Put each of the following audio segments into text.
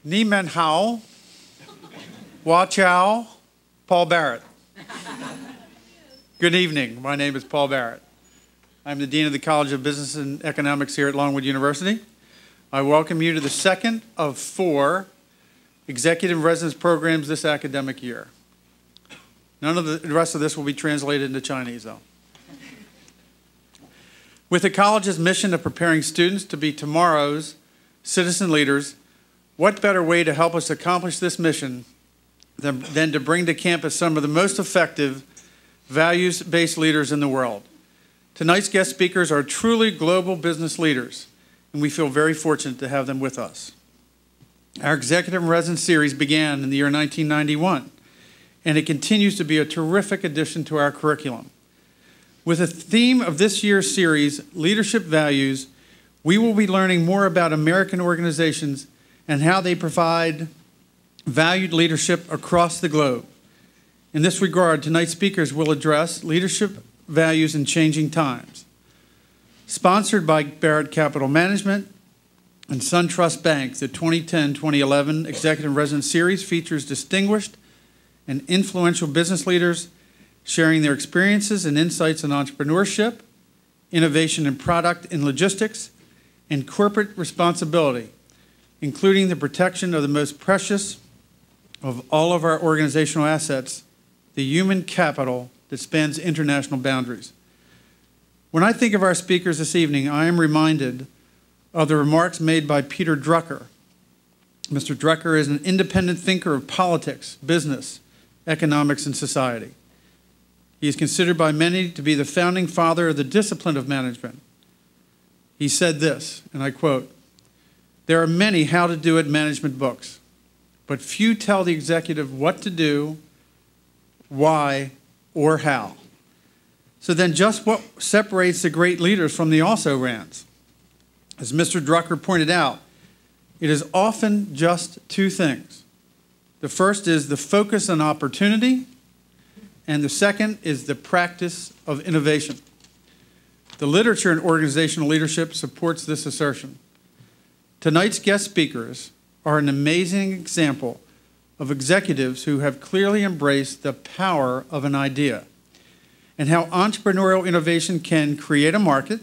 Ni Men Hao, Wa Chow, Paul Barrett. Good evening. My name is Paul Barrett. I'm the Dean of the College of Business and Economics here at Longwood University. I welcome you to the second of 4 executive residence programs this academic year. None of the rest of this will be translated into Chinese, though. With the college's mission of preparing students to be tomorrow's citizen leaders, what better way to help us accomplish this mission than to bring to campus some of the most effective, values-based leaders in the world? Tonight's guest speakers are truly global business leaders, and we feel very fortunate to have them with us. Our Executive Residence Series began in the year 1991, and it continues to be a terrific addition to our curriculum. With the theme of this year's series, Leadership Values, we will be learning more about American organizations and how they provide valued leadership across the globe. In this regard, tonight's speakers will address leadership values in changing times. Sponsored by Barrett Capital Management and SunTrust Bank, the 2010-2011 Executive Residence Series features distinguished and influential business leaders sharing their experiences and insights in entrepreneurship, innovation in product and logistics, and corporate responsibility, including the protection of the most precious of all of our organizational assets, the human capital that spans international boundaries. When I think of our speakers this evening, I am reminded of the remarks made by Peter Drucker. Mr. Drucker is an independent thinker of politics, business, economics, and society. He is considered by many to be the founding father of the discipline of management. He said this, and I quote, "There are many how-to-do-it management books, but few tell the executive what to do, why, or how." So then just what separates the great leaders from the also-rans? As Mr. Drucker pointed out, it is often just 2 things. The first is the focus on opportunity, and the second is the practice of innovation. The literature in organizational leadership supports this assertion. Tonight's guest speakers are an amazing example of executives who have clearly embraced the power of an idea and how entrepreneurial innovation can create a market,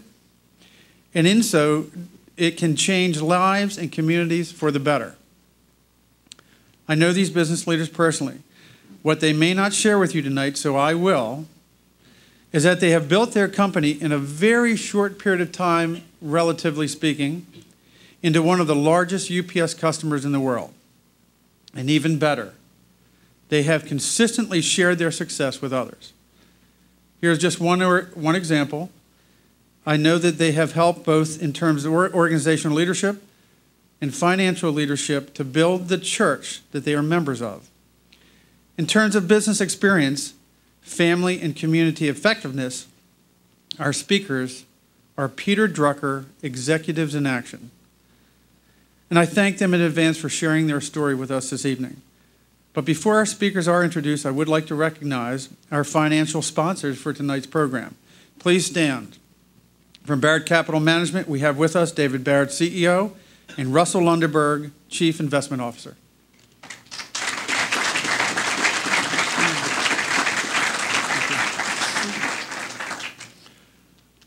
and in so, it can change lives and communities for the better. I know these business leaders personally. What they may not share with you tonight, so I will, is that they have built their company in a very short period of time, relatively speaking, into one of the largest UPS customers in the world. And even better, they have consistently shared their success with others. Here's just one example. I know that they have helped both in terms of organizational leadership and financial leadership to build the church that they are members of. In terms of business experience, family, and community effectiveness, our speakers are Peter Drucker, executives in action. And I thank them in advance for sharing their story with us this evening. But before our speakers are introduced, I would like to recognize our financial sponsors for tonight's program. Please stand. From Barrett Capital Management, we have with us David Barrett, CEO, and Russell Lundeberg, Chief Investment Officer.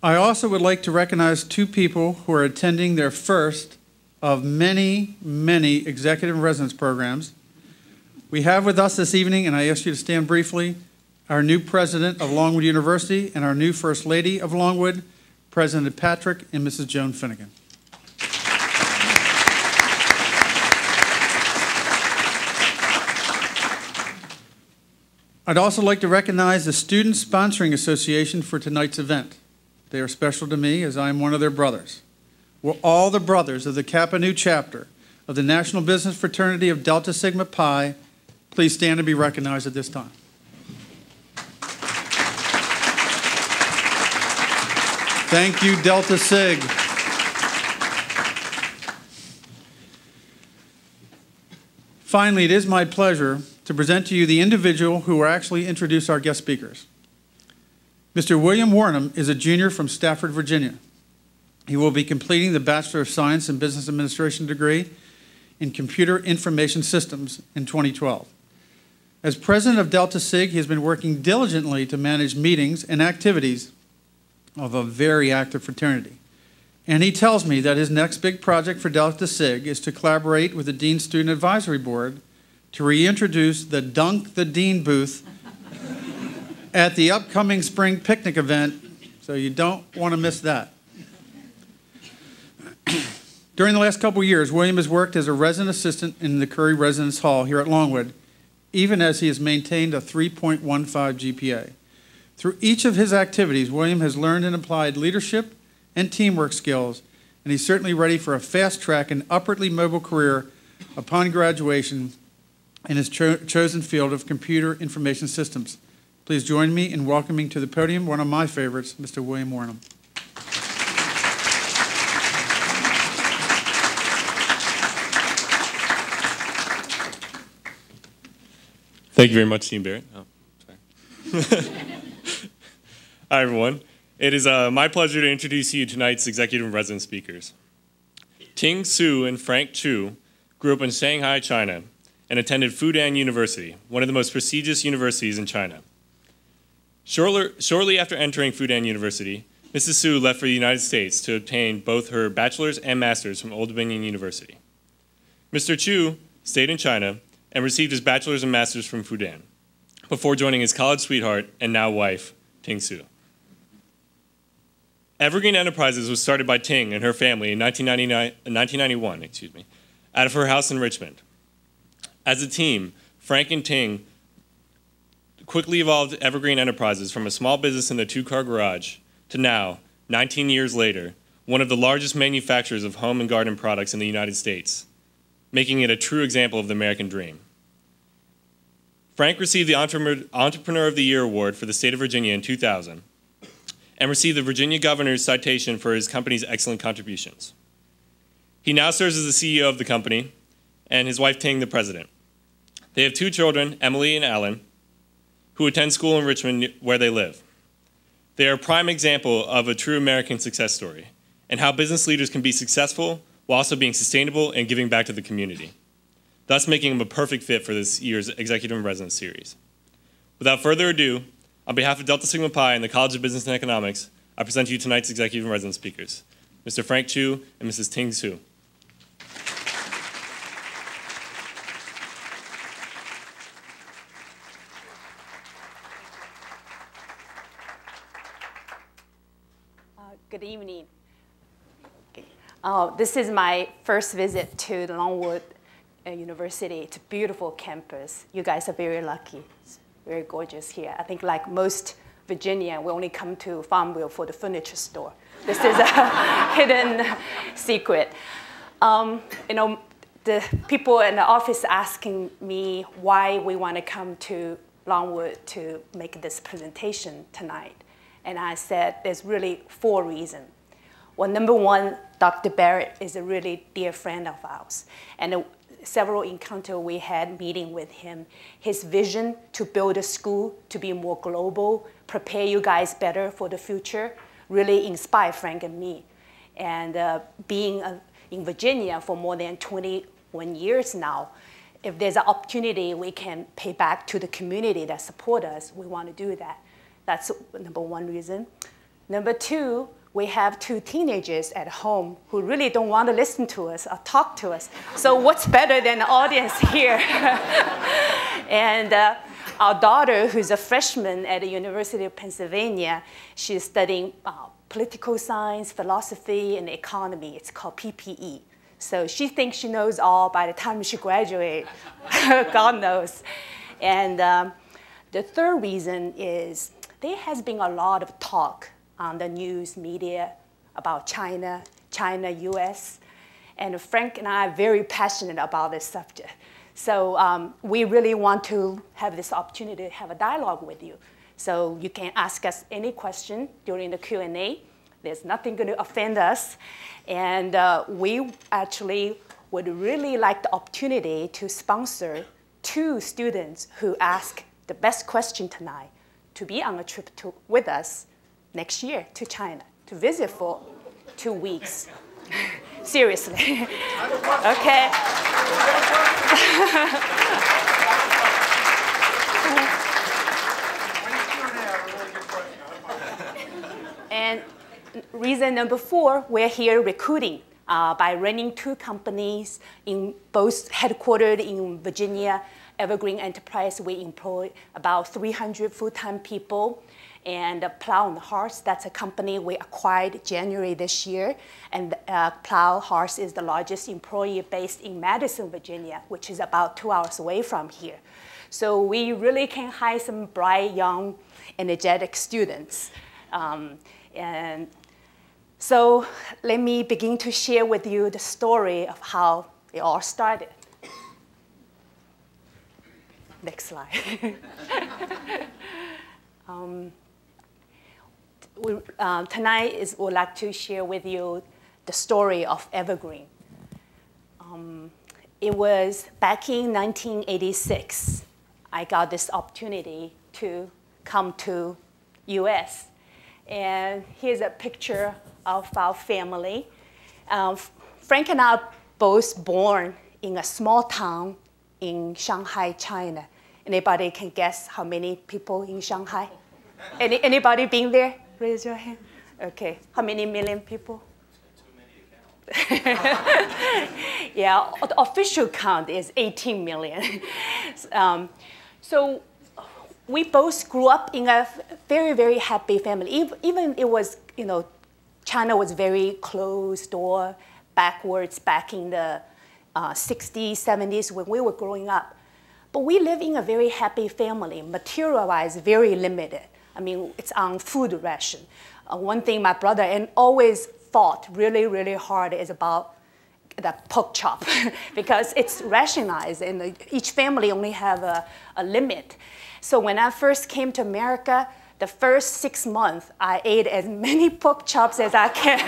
I also would like to recognize 2 people who are attending their first of many, many executive residence programs. We have with us this evening, and I ask you to stand briefly, our new president of Longwood University and our new First Lady of Longwood, President Patrick and Mrs. Joan Finnegan. I'd also like to recognize the Student Sponsoring Association for tonight's event. They are special to me as I am one of their brothers. We're all the brothers of the Kappa Nu chapter of the National Business Fraternity of Delta Sigma Pi. Please stand and be recognized at this time. Thank you, Delta Sig. Finally, it is my pleasure to present to you the individual who will actually introduce our guest speakers. Mr. William Warnham is a junior from Stafford, Virginia. He will be completing the Bachelor of Science in Business Administration degree in Computer Information Systems in 2012. As president of Delta Sig, he has been working diligently to manage meetings and activities of a very active fraternity. And he tells me that his next big project for Delta Sig is to collaborate with the Dean Student Advisory Board to reintroduce the Dunk the Dean booth at the upcoming spring picnic event, so you don't want to miss that. During the last couple of years, William has worked as a resident assistant in the Curry Residence Hall here at Longwood, even as he has maintained a 3.15 GPA. Through each of his activities, William has learned and applied leadership and teamwork skills, and he's certainly ready for a fast-track and upwardly mobile career upon graduation in his chosen field of computer information systems. Please join me in welcoming to the podium one of my favorites, Mr. William Warnham. Thank you very much, Dean Barrett. Oh, sorry. Hi, everyone. It is my pleasure to introduce you to tonight's executive and resident speakers. Ting Su and Frank Chu grew up in Shanghai, China, and attended Fudan University, one of the most prestigious universities in China. Shortly after entering Fudan University, Mrs. Su left for the United States to obtain both her bachelor's and master's from Old Dominion University. Mr. Chu stayed in China and received his bachelor's and master's from Fudan, before joining his college sweetheart and now wife, Ting Su. Evergreen Enterprises was started by Ting and her family in 1991, out of her house in Richmond. As a team, Frank and Ting quickly evolved Evergreen Enterprises from a small business in a two-car garage to now, 19 years later, one of the largest manufacturers of home and garden products in the United States, making it a true example of the American dream. Frank received the Entrepreneur of the Year Award for the state of Virginia in 2000 and received the Virginia Governor's citation for his company's excellent contributions. He now serves as the CEO of the company and his wife Ting the president. They have two children, Emily and Alan, who attend school in Richmond where they live. They are a prime example of a true American success story and how business leaders can be successful while also being sustainable and giving back to the community, thus making them a perfect fit for this year's Executive in Residence series. Without further ado, on behalf of Delta Sigma Pi and the College of Business and Economics, I present to you tonight's Executive in Residence speakers, Mr. Frank Chu and Mrs. Ting Su. Good evening. Okay. This is my first visit to the Longwood University. It's a beautiful campus. You guys are very lucky. It's very gorgeous here. I think like most Virginians, we only come to Farmville for the furniture store. This is a hidden secret. The people in the office asking me why we want to come to Longwood to make this presentation tonight. And I said there's really 4 reasons. Well, number one, Dr. Barrett is a really dear friend of ours. And several encounters we had meeting with him, his vision to build a school to be more global, prepare you guys better for the future, really inspired Frank and me. And being in Virginia for more than 21 years now, if there's an opportunity we can pay back to the community that support us, we want to do that. That's number one reason. Number two, we have 2 teenagers at home who really don't want to listen to us or talk to us. So what's better than the audience here? And our daughter, who's a freshman at the University of Pennsylvania, she's studying political science, philosophy, and economy. It's called PPE. So she thinks she knows all by the time she graduates. God knows. And the third reason is there has been a lot of talk on the news media about China, US, and Frank and I are very passionate about this subject. So we really want to have this opportunity to have a dialogue with you. So you can ask us any question during the Q&A. There's nothing going to offend us. And we actually would really like the opportunity to sponsor 2 students who ask the best question tonight to be on a trip with us next year to China, to visit for 2 weeks. Seriously. Okay. And reason number 4, we're here recruiting by running 2 companies in both headquartered in Virginia, Evergreen Enterprise. We employ about 300 full-time people. And Plow and Horse, that's a company we acquired January this year. And Plow Horse is the largest employer based in Madison, Virginia, which is about 2 hours away from here. So we really can hire some bright, young, energetic students. And so let me begin to share with you the story of how it all started. Next slide. Tonight we'd like to share with you the story of Evergreen. It was back in 1986, I got this opportunity to come to US. And here's a picture of our family. Frank and I are both born in a small town in Shanghai, China. Anybody can guess how many people in Shanghai? Anybody been there? Raise your hand. Okay, how many million people? Too many to count. Yeah, the official count is 18 million. So we both grew up in a very, very happy family. Even it was, China was very closed door, backwards back in the 60s, 70s when we were growing up. But we live in a very happy family, material-wise very limited. I mean, it's on food ration. One thing my brother and always fought really, really hard is about the pork chop because it's rationalized and each family only have a limit. So when I first came to America, the first 6 months, I ate as many pork chops as I can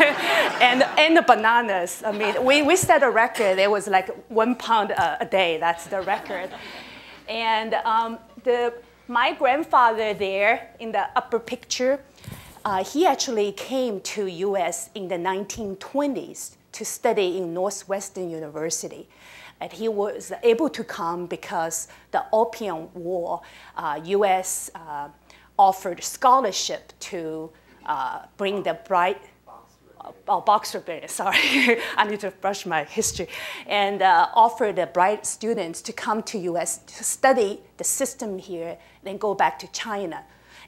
and the bananas. I mean, we set a record. It was like 1 pound a day. That's the record. And my grandfather there in the upper picture, he actually came to US in the 1920s to study in Northwestern University. And he was able to come because the Opium War, US offered scholarship to bring the bright, Boxer Berry, sorry, I need to brush my history, and offered the bright students to come to US to study the system here, then go back to China.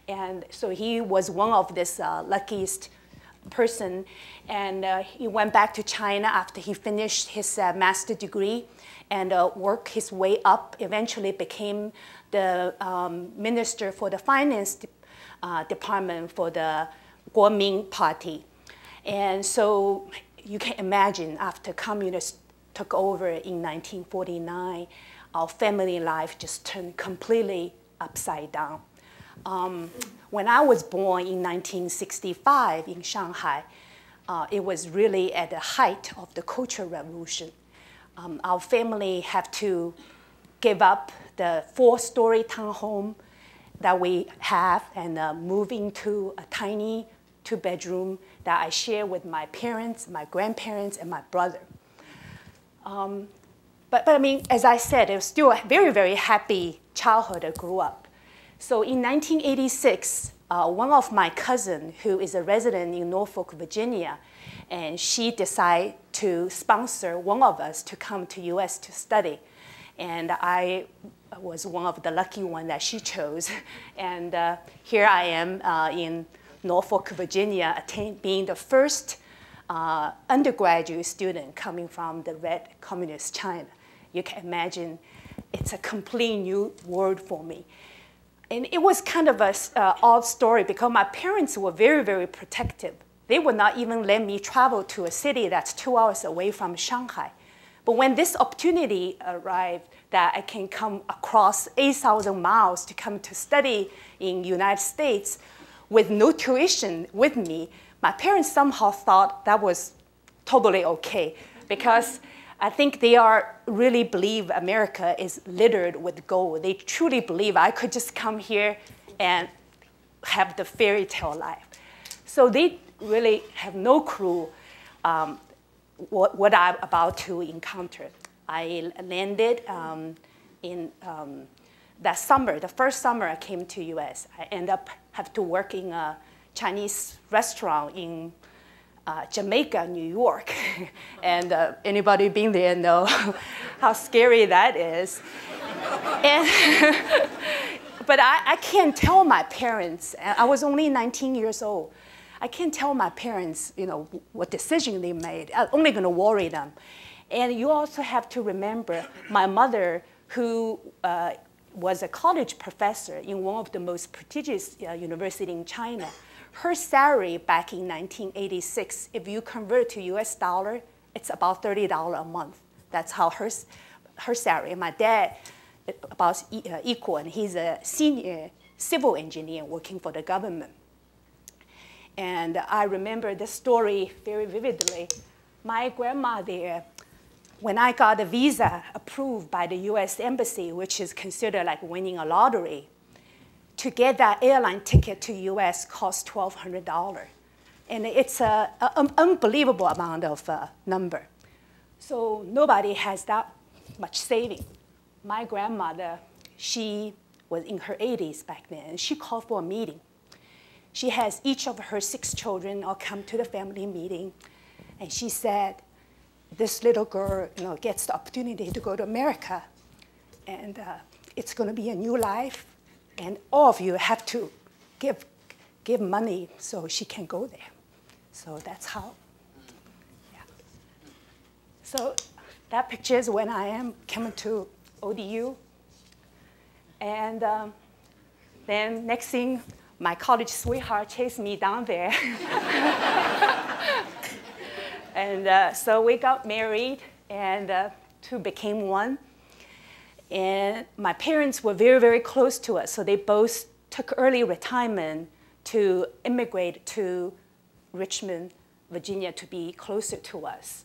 And so he was one of this luckiest person, and he went back to China after he finished his master's degree and worked his way up, eventually became the minister for the finance department for the Kuomintang Party. And so you can imagine after communists took over in 1949, our family life just turned completely upside down. When I was born in 1965 in Shanghai, it was really at the height of the Cultural Revolution. Our family had to give up the 4-story townhome that we have and move into a tiny 2-bedroom that I share with my parents, my grandparents, and my brother. But I mean, as I said, it was still a very, very happy childhood I grew up. So in 1986, one of my cousins, who is a resident in Norfolk, Virginia, and she decided to sponsor one of us to come to US to study. And I was one of the lucky ones that she chose. And here I am in Norfolk, Virginia, being the first undergraduate student coming from the Red Communist China. You can imagine it's a complete new world for me. And it was kind of an odd story because my parents were very, very protective. They would not even let me travel to a city that's 2 hours away from Shanghai. But when this opportunity arrived that I can come across 8,000 miles to come to study in the United States with no tuition with me, my parents somehow thought that was totally okay because I think they really believe America is littered with gold. They truly believe I could just come here and have the fairy tale life. So they really have no clue what I'm about to encounter. I landed in that summer, the first summer I came to US. I ended up have to work in a Chinese restaurant in Jamaica, New York. And anybody been there know how scary that is. And but I can't tell my parents, I was only 19 years old. I can't tell my parents, what decision they made. I'm only going to worry them. And you also have to remember my mother, who was a college professor in one of the most prestigious universities in China. Her salary back in 1986, if you convert to US dollar, it's about $30 a month. That's how her salary. And my dad, about equal, and he's a senior civil engineer working for the government. And I remember this story very vividly. My grandma there, when I got a visa approved by the US Embassy, which is considered like winning a lottery, to get that airline ticket to US cost $1,200. And it's an unbelievable amount of number. So nobody has that much saving. My grandmother, she was in her 80s back then, and she called for a meeting. She has each of her 6 children all come to the family meeting, and she said, this little girl gets the opportunity to go to America, and it's going to be a new life, and all of you have to give money so she can go there. So that's how, yeah. So that picture is when I am coming to ODU. And then next thing, my college sweetheart chased me down there. And so we got married, and 2 became 1. And my parents were very, very close to us, so they both took early retirement to immigrate to Richmond, Virginia, to be closer to us.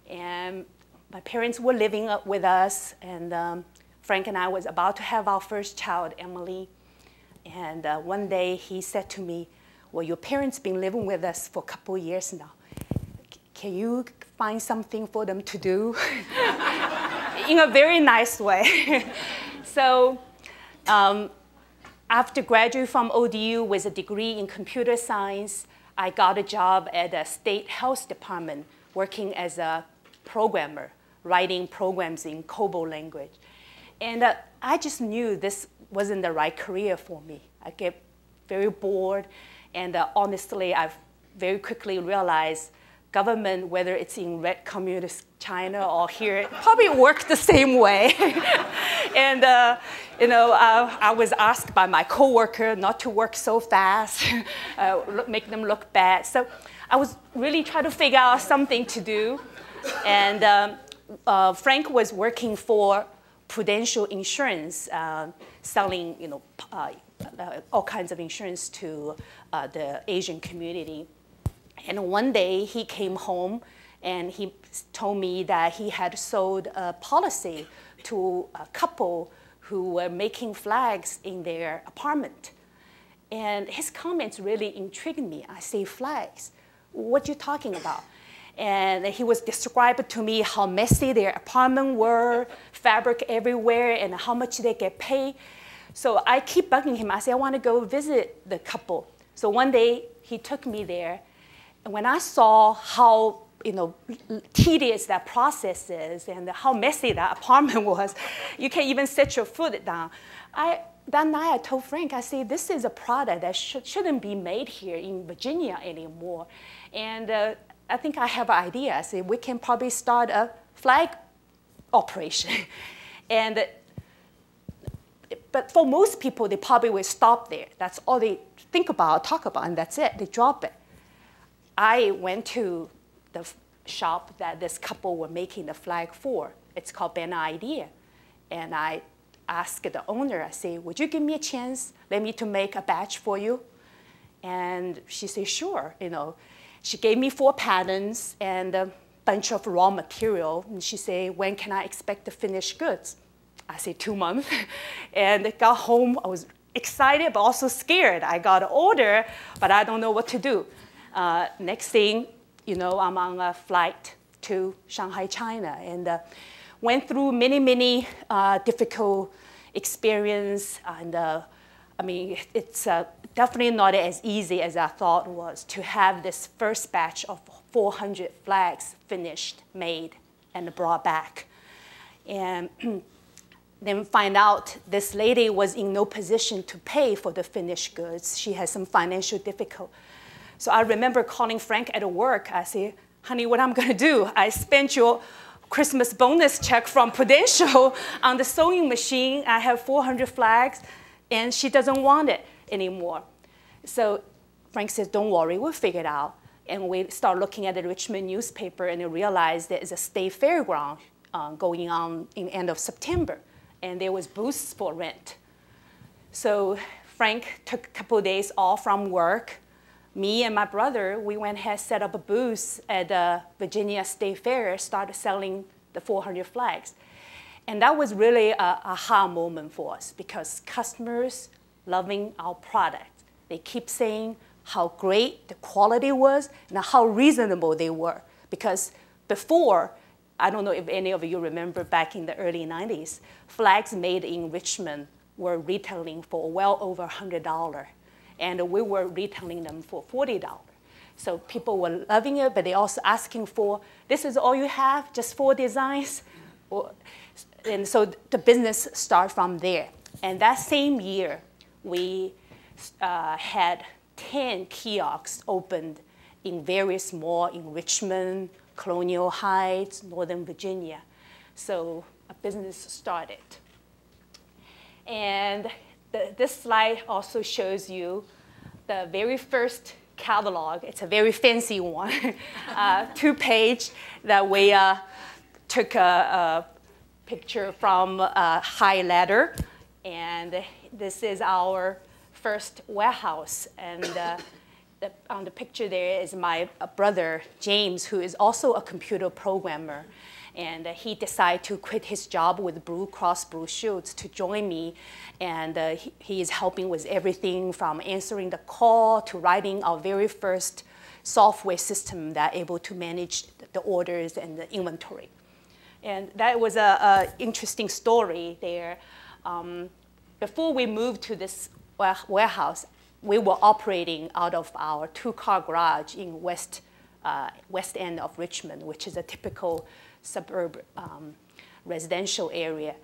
And my parents were living up with us, and Frank and I was about to have our first child, Emily. And one day he said to me, well, your parents been living with us for a couple years now. Can you find something for them to do? In a very nice way. So after graduating from ODU with a degree in computer science, I got a job at the state health department working as a programmer, writing programs in COBOL language. And I just knew this wasn't the right career for me. I get very bored, and honestly, I've very quickly realized government, whether it's in Red Communist China or here, probably work the same way. And I was asked by my coworker not to work so fast, make them look bad. So I was really trying to figure out something to do. And Frank was working for Prudential Insurance, selling all kinds of insurance to the Asian community. And one day he came home and he told me that he had sold a policy to a couple who were making flags in their apartment. And his comments really intrigued me. I say, flags? What are you talking about? And he was describing to me how messy their apartment were, fabric everywhere, and how much they get paid. So I keep bugging him. I say, I want to go visit the couple. So one day he took me there. And when I saw how tedious that process is and how messy that apartment was, you can't even set your foot down. That night I told Frank, I said, this is a product that shouldn't be made here in Virginia anymore. And I think I have an idea. I said, we can probably start a flag operation. But for most people, they probably will stop there. That's all they think about, talk about, and that's it. They drop it. I went to the shop that this couple were making the flag for. It's called Banner Idea. And I asked the owner, I say, would you give me a chance, let me to make a batch for you? And she said, sure. She gave me 4 patterns and a bunch of raw material. And she said, when can I expect the finished goods? I said, 2 months. And I got home, I was excited, but also scared. I got an order, but I don't know what to do. Next thing, I'm on a flight to Shanghai, China, and went through many difficult experience. And I mean, it's definitely not as easy as I thought it was to have this first batch of 400 flags finished, made, and brought back. And then find out this lady was in no position to pay for the finished goods. She had some financial difficulty. So I remember calling Frank at work. I said, honey, what I'm gonna do? I spent your Christmas bonus check from Prudential on the sewing machine. I have 400 flags, and she doesn't want it anymore. So Frank says, don't worry, we'll figure it out. And we start looking at the Richmond newspaper and realized there is a state fairground going on in the end of September. And there was booths for rent. So Frank took a couple of days off from work. Me and my brother, we went ahead, set up a booth at the Virginia State Fair, started selling the 400 flags. And that was really an aha moment for us because customers loving our product. They keep saying how great the quality was and how reasonable they were. Because before, I don't know if any of you remember back in the early 90s, flags made in Richmond were retailing for well over $100. And we were retailing them for $40. So people were loving it, but they also asking for, this is all you have, just 4 designs? And so the business started from there. And that same year, we had 10 kiosks opened in various malls in Richmond, Colonial Heights, Northern Virginia. So a business started. And this slide also shows you the very first catalog. It's a very fancy one, 2-page that we took a picture from High Ladder. And this is our first warehouse. And on the picture there is my brother, James, who is also a computer programmer. And he decided to quit his job with Blue Cross Blue Shields to join me. And he is helping with everything from answering the call to writing our very first software system that able to manage the orders and the inventory. And that was an interesting story there. Before we moved to this warehouse, we were operating out of our 2-car garage in west end of Richmond, which is a typical suburb residential area.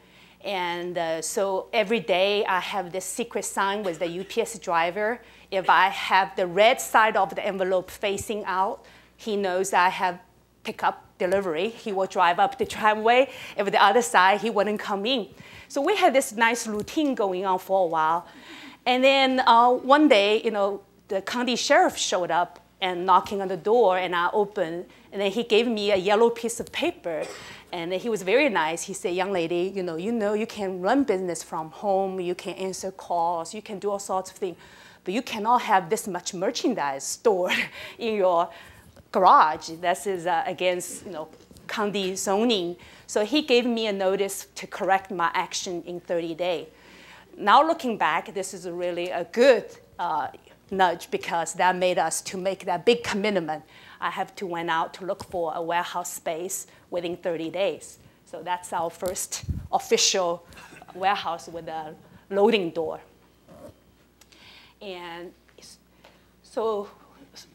And so every day I have this secret sign with the UPS driver. If I have the red side of the envelope facing out, he knows I have pickup delivery. He will drive up the driveway. If the other side, he wouldn't come in. So we had this nice routine going on for a while. And then one day, the county sheriff showed up and knocking on the door, and I opened, and then he gave me a yellow piece of paper, and he was very nice. He said, young lady, you can run business from home, you can answer calls, you can do all sorts of things, but you cannot have this much merchandise stored in your garage. This is against county zoning. So he gave me a notice to correct my action in 30 days. Now looking back, this is really a good nudge because that made us to make that big commitment. I have to went out to look for a warehouse space within 30 days. So that's our first official warehouse with a loading door. And so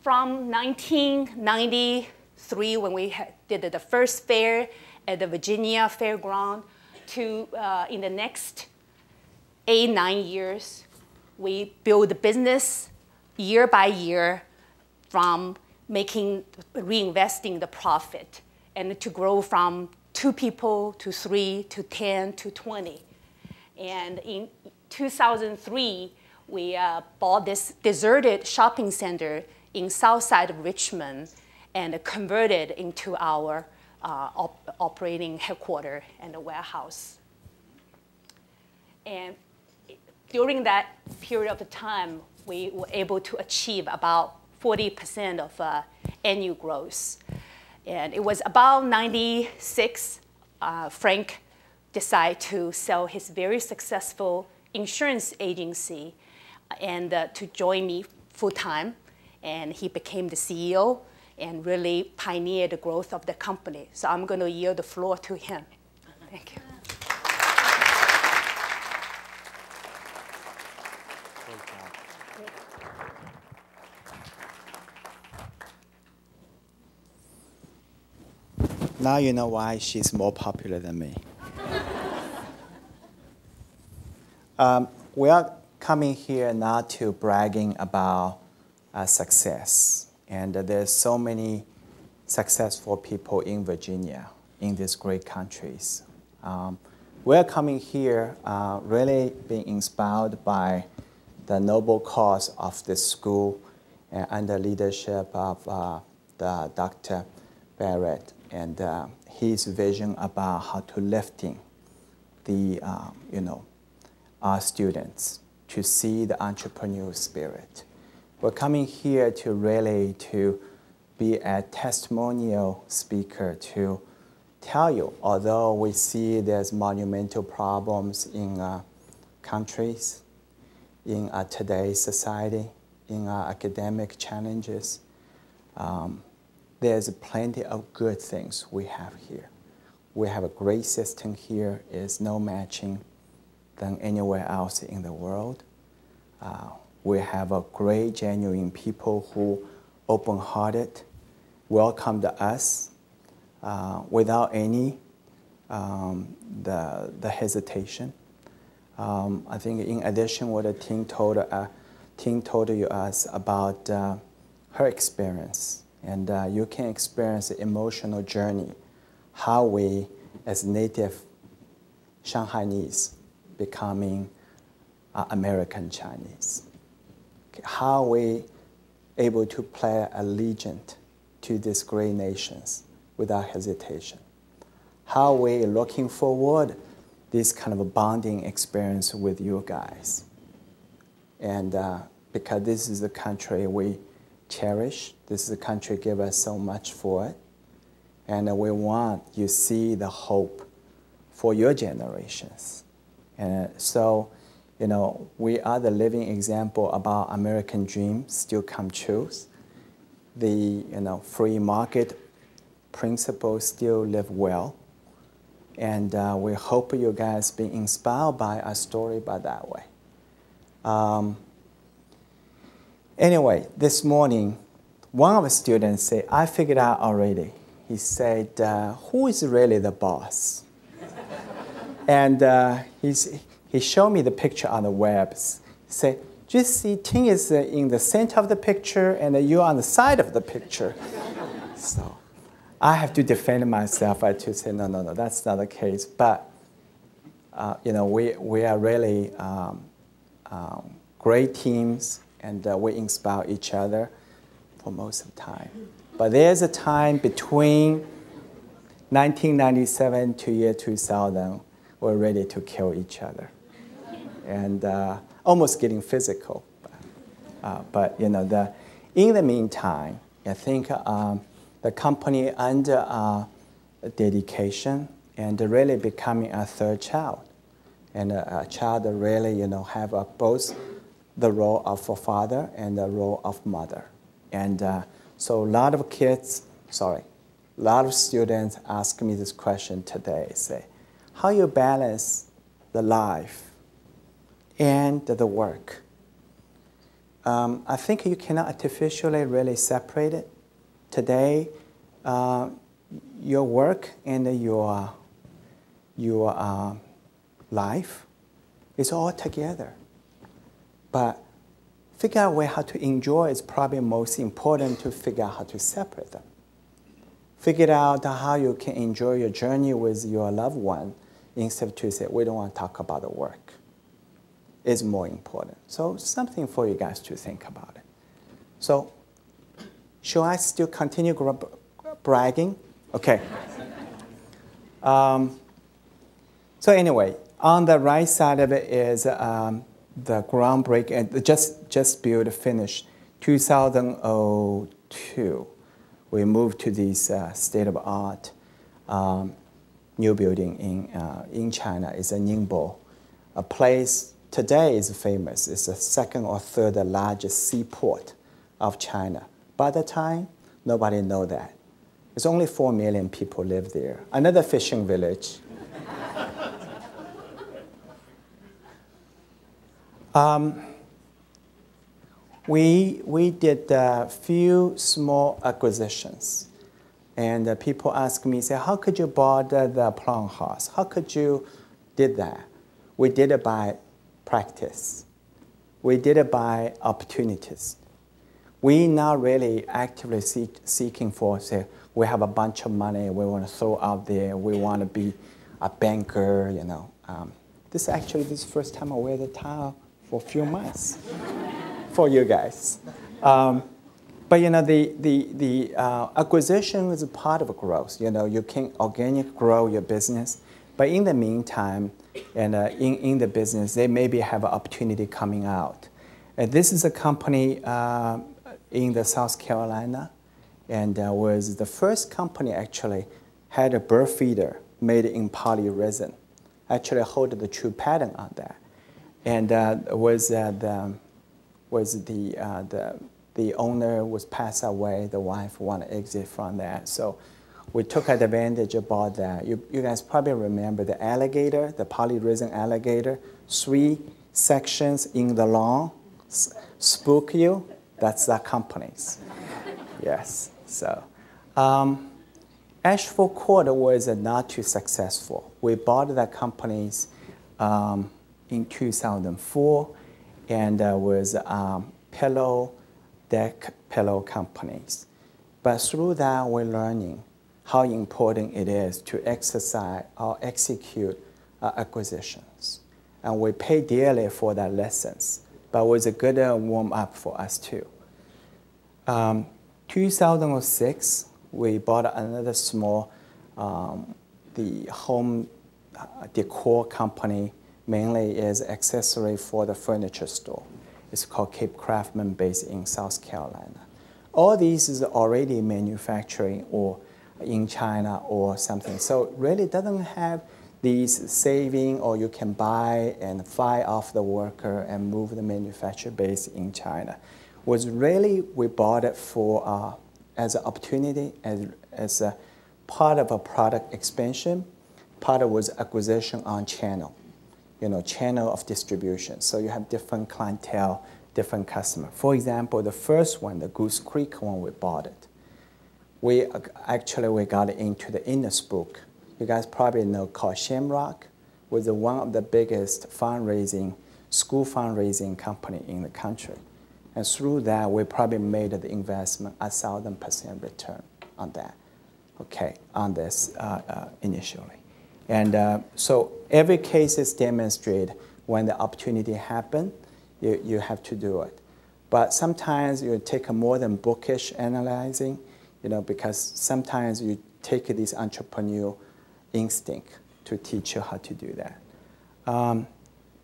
from 1993, when we did the first fair at the Virginia Fairground, to in the next 8-9 years, we build the business year by year from reinvesting the profit and to grow from 2 people to 3 to 10 to 20. And in 2003, we bought this deserted shopping center in south side of Richmond and converted into our operating headquarters and a warehouse. And during that period of time, we were able to achieve about 40% of annual growth. And it was about 96, Frank decided to sell his very successful insurance agency and to join me full-time. And he became the CEO. and really pioneered the growth of the company. So I'm going to yield the floor to him. Thank you. Now you know why she's more popular than me. We are coming here not to bragging about success. And there's so many successful people in Virginia, in these great countries. We're coming here really being inspired by the noble cause of this school and under leadership of the Dr. Barrett and his vision about how to lifting the, our students to see the entrepreneurial spirit. We're coming here to really to be a testimonial speaker to tell you, although we see there's monumental problems in countries, in today's society, in academic challenges, there's plenty of good things we have here. We have a great system here. It's no matching than anywhere else in the world. We have a great, genuine people who open-hearted, welcomed us without any the hesitation. I think in addition what Ting told us about her experience, and you can experience the emotional journey, how we as native Shanghainese becoming American Chinese. How we able to play allegiance to these great nations without hesitation. How we looking forward this kind of a bonding experience with you guys. And because this is a country we cherish, this is a country give us so much for it. And we want you see the hope for your generations. And so, we are the living example about American dreams still come true. The free market principles still live well. And we hope you guys be inspired by our story by that way. Anyway, this morning, one of the students said, I figured out already. He said, who is really the boss? And he showed me the picture on the web. He said, just see, Ting is in the center of the picture and you're on the side of the picture. So I have to defend myself. I have to say, no, that's not the case. But, we are really great teams, and we inspire each other for most of the time. But there's a time between 1997 to year 2000, we're ready to kill each other. And almost getting physical. But in the meantime, I think the company under dedication and really becoming a third child. And a child that really, have both the role of a father and the role of mother. And so a lot of students ask me this question today, say, how you balance the life and the work? I think you cannot artificially really separate it. Today, your work and your life is all together. But figure out a way how to enjoy is probably most important to figure out how to separate them. Figure out how you can enjoy your journey with your loved one instead of to say, we don't want to talk about the work. Is more important. So something for you guys to think about it. So should I still continue bragging? Okay. So anyway, on the right side of it is the groundbreaking, just built, finished, 2002. We moved to this state-of-art new building in China. It's a Ningbo, a place today is famous. It's the second or third largest seaport of China. By the time, Nobody know that. It's only 4 million people live there. Another fishing village. We did a few small acquisitions. And people ask me, say, how could you buy the Plum House? How could you did that? We did it by practice. We did it by opportunities. We not really actively seeking for, say, we have a bunch of money we want to throw out there. We want to be a banker, you know. This is the first time I wear the tie for a few months for you guys. But you know, the acquisition is a part of growth. You know, you can organically grow your business, but in the meantime, and in the business, they maybe have an opportunity coming out. This is a company in the South Carolina, and was the first company actually had a bird feeder made in polyresin. Actually, hold the true patent on that, and the owner was passed away. The wife wanted to exit from that, so we took advantage about that. You guys probably remember the alligator, the polyresin alligator, 3 sections in the lawn, spook you. That's that company's. Yes. So, Ashford Court was not too successful. We bought that companies in 2004, and was deck pillow companies. But through that, we're learning how important it is to exercise or execute acquisitions. And we pay dearly for that lessons, but it was a good warm-up for us too. 2006, we bought another small the home decor company, mainly is accessory for the furniture store. It's called Cape Craftsman, based in South Carolina. All these is already manufacturing or in China or something. So it really doesn't have these saving, or you can buy and fly off the worker and move the manufacturer base in China. Was really, we bought it for as an opportunity, as a part of a product expansion. Part of was acquisition on channel, you know, channel of distribution. So you have different clientele, different customer. For example, the first one, the Goose Creek one, we bought it. We got into the inner spook. You guys probably know called Shamrock, was one of the biggest school fundraising company in the country. And through that, we probably made the investment 1,000% return on that, okay, on this initially. And so every case is demonstrated when the opportunity happens, you have to do it. But sometimes you take a more than bookish analyzing, you know, because sometimes you take this entrepreneurial instinct to teach you how to do that.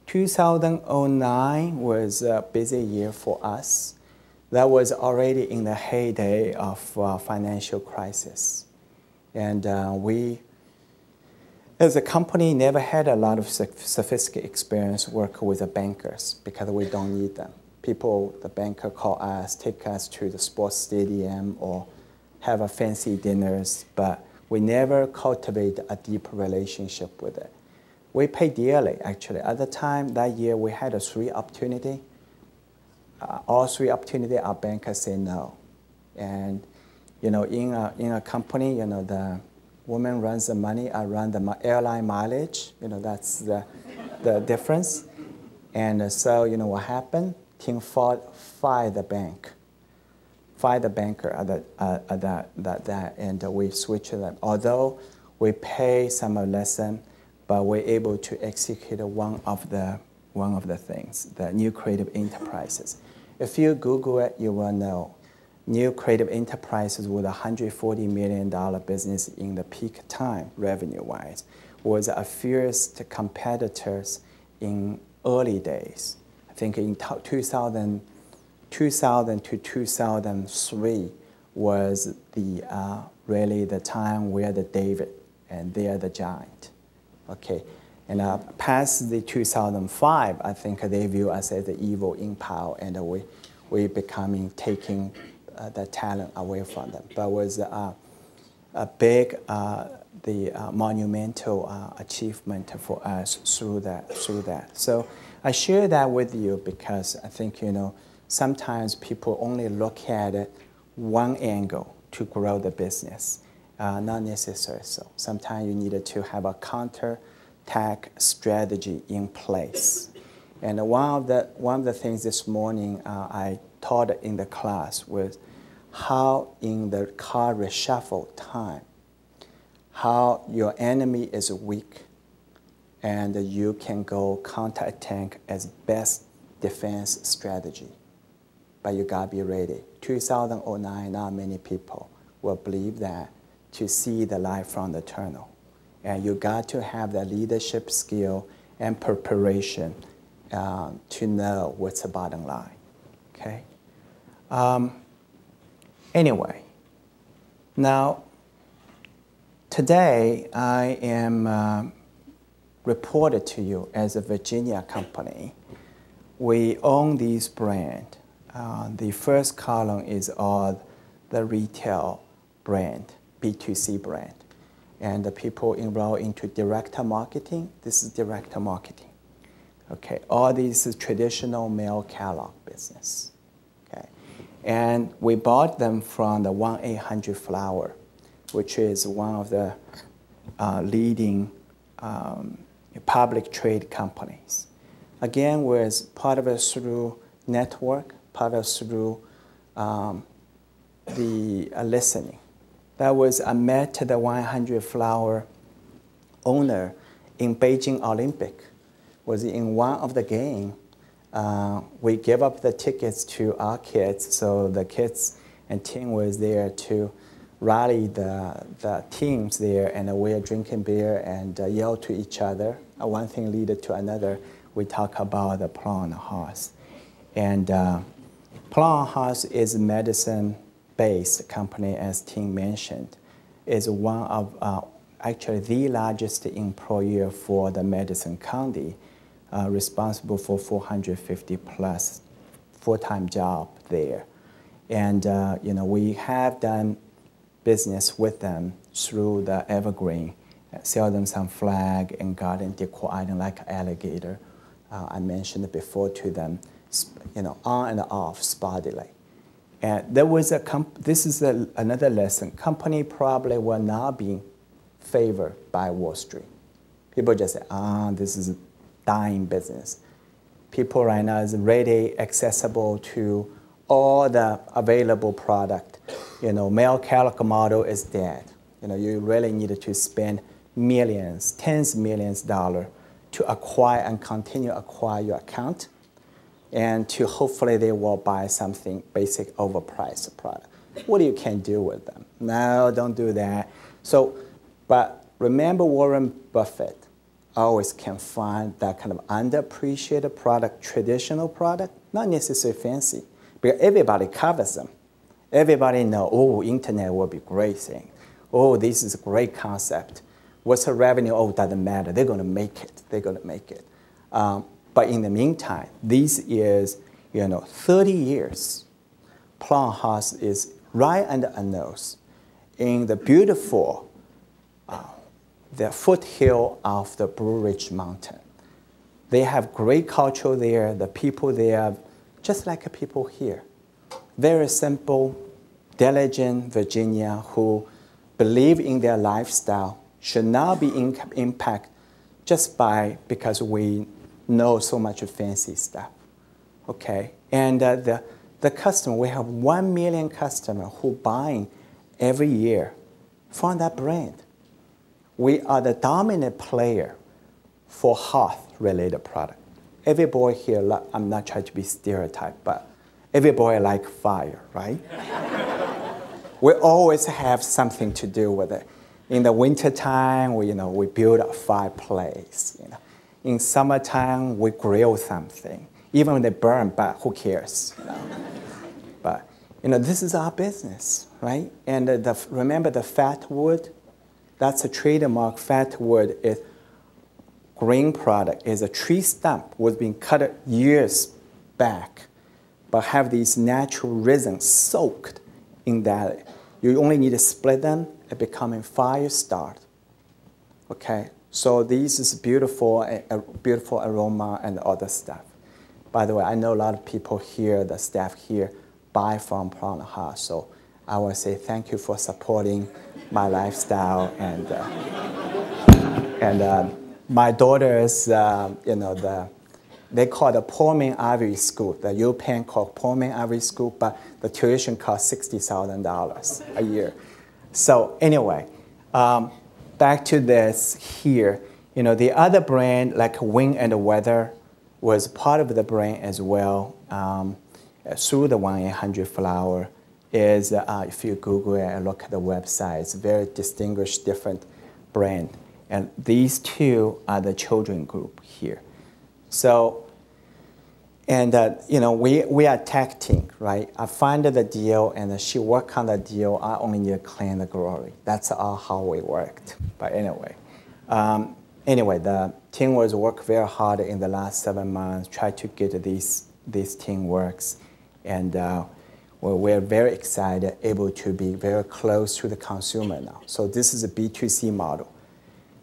2009 was a busy year for us. That was already in the heyday of financial crisis. And we, as a company, never had a lot of sophisticated experience working with the bankers because we don't need them. The banker call us, take us to the sports stadium or have a fancy dinners, but we never cultivate a deep relationship with it. We pay dearly, actually. At the time, that year, we had 3 opportunities. All 3 opportunities, our bankers say no. And, you know, in a company, you know, the woman runs the money, I run the airline mileage. You know, that's the difference. And so, you know, what happened? Ting fired the bank. Fired the banker at that, and we switched them. Although we pay some lesson, but we're able to execute one of the things, the New Creative Enterprises. If you Google it, you will know. New Creative Enterprises was a $140 million business in the peak time, revenue-wise. Was a fierce competitors in early days. I think in 2000 to 2003 was really the time where the David and they are the giant. Okay, and past the 2005, I think they view us as the evil empire, and we becoming taking the talent away from them, but was a big, monumental achievement for us through that. So I share that with you because I think, sometimes people only look at it one angle to grow the business, not necessarily so. Sometimes you need to have a counter-attack strategy in place. And one of the things this morning I taught in the class was how in the car reshuffle time, how your enemy is weak and you can go counterattack as best defense strategy. But you gotta be ready. 2009, not many people will believe that to see the light from the tunnel. And you got to have the leadership skill and preparation to know what's the bottom line, okay? Anyway, now today I am reported to you as a Virginia company. We own these brands. The first column is all the retail brand, B2C brand. And the people enroll into direct marketing. This is direct marketing. Okay, all these is traditional mail catalog business. Okay, and we bought them from the 1-800-Flower, which is one of the leading public trade companies. Again, was part of us through network, part of us through the listening. That was I met the 1-800-Flower owner in Beijing Olympic. Was in one of the game. We gave up the tickets to our kids, so the kids and Ting was there to rally the teams there, and we were drinking beer and yell to each other. One thing led to another. We talk about the Plum House. And Plum House is a medicine-based company, as Ting mentioned. Is one of actually the largest employer for the Madison County, responsible for 450 plus full-time job there. And we have done business with them through the Evergreen, sell them some flag and garden decor item like alligator. I mentioned before to them, on and off sporadically. And there was this is another lesson. Company probably will not be favored by Wall Street. People just say, this is a dying business. People right now is ready, accessible to all the available product. Mail catalog model is dead. You really need to spend millions, tens of millions of dollars to acquire and continue to acquire your account, and to hopefully they will buy something basic overpriced product. What you can do with them? No, don't do that. So, but remember Warren Buffett always can find that kind of underappreciated product, traditional product, not necessarily fancy, because everybody covers them. Everybody know, internet will be great thing. This is a great concept. What's the revenue? Doesn't matter. They're going to make it. They're going to make it. But in the meantime, this is, 30 years. Plum House is right under our nose in the beautiful, the foothill of the Blue Ridge Mountain. They have great culture there. The people there, just like the people here. Very simple, diligent Virginia who believe in their lifestyle, should not be impacted just because we know so much fancy stuff, okay? And the customer, we have 1 million customers who buying every year from that brand. We are the dominant player for hearth-related product. Every boy here, I'm not trying to be stereotyped, but every boy like fire, right? We always have something to do with it. In the wintertime, we build a fireplace. In summertime, we grill something. Even when they burn, but who cares? But this is our business, right? And remember the fat wood? That's a trademark. Fat wood is green product. Is a tree stump was being cut years back, but have these natural resin soaked in that. You only need to split them and becoming 5-star. Okay, so this is beautiful, a beautiful aroma and other stuff. By the way, I know a lot of people here, the staff here, buy from Prana House, so I want to say thank you for supporting my lifestyle and my daughters, they call it the Pullman Ivy School. The European called Pullman Ivy School, but the tuition costs $60,000 a year. So anyway, back to this here. The other brand, like Wind and Weather, was part of the brand as well through the 1-800 Flower. Is if you Google it and look at the website, it's a very distinguished, different brand. And these two are the children group here. So, and we are tag team, right? I find the deal and she worked on the deal. I only need to claim the glory. That's how we worked. But anyway, the team was worked very hard in the last 7 months, try to get this team works, and we're very excited, able to be very close to the consumer now. So this is a B2C model.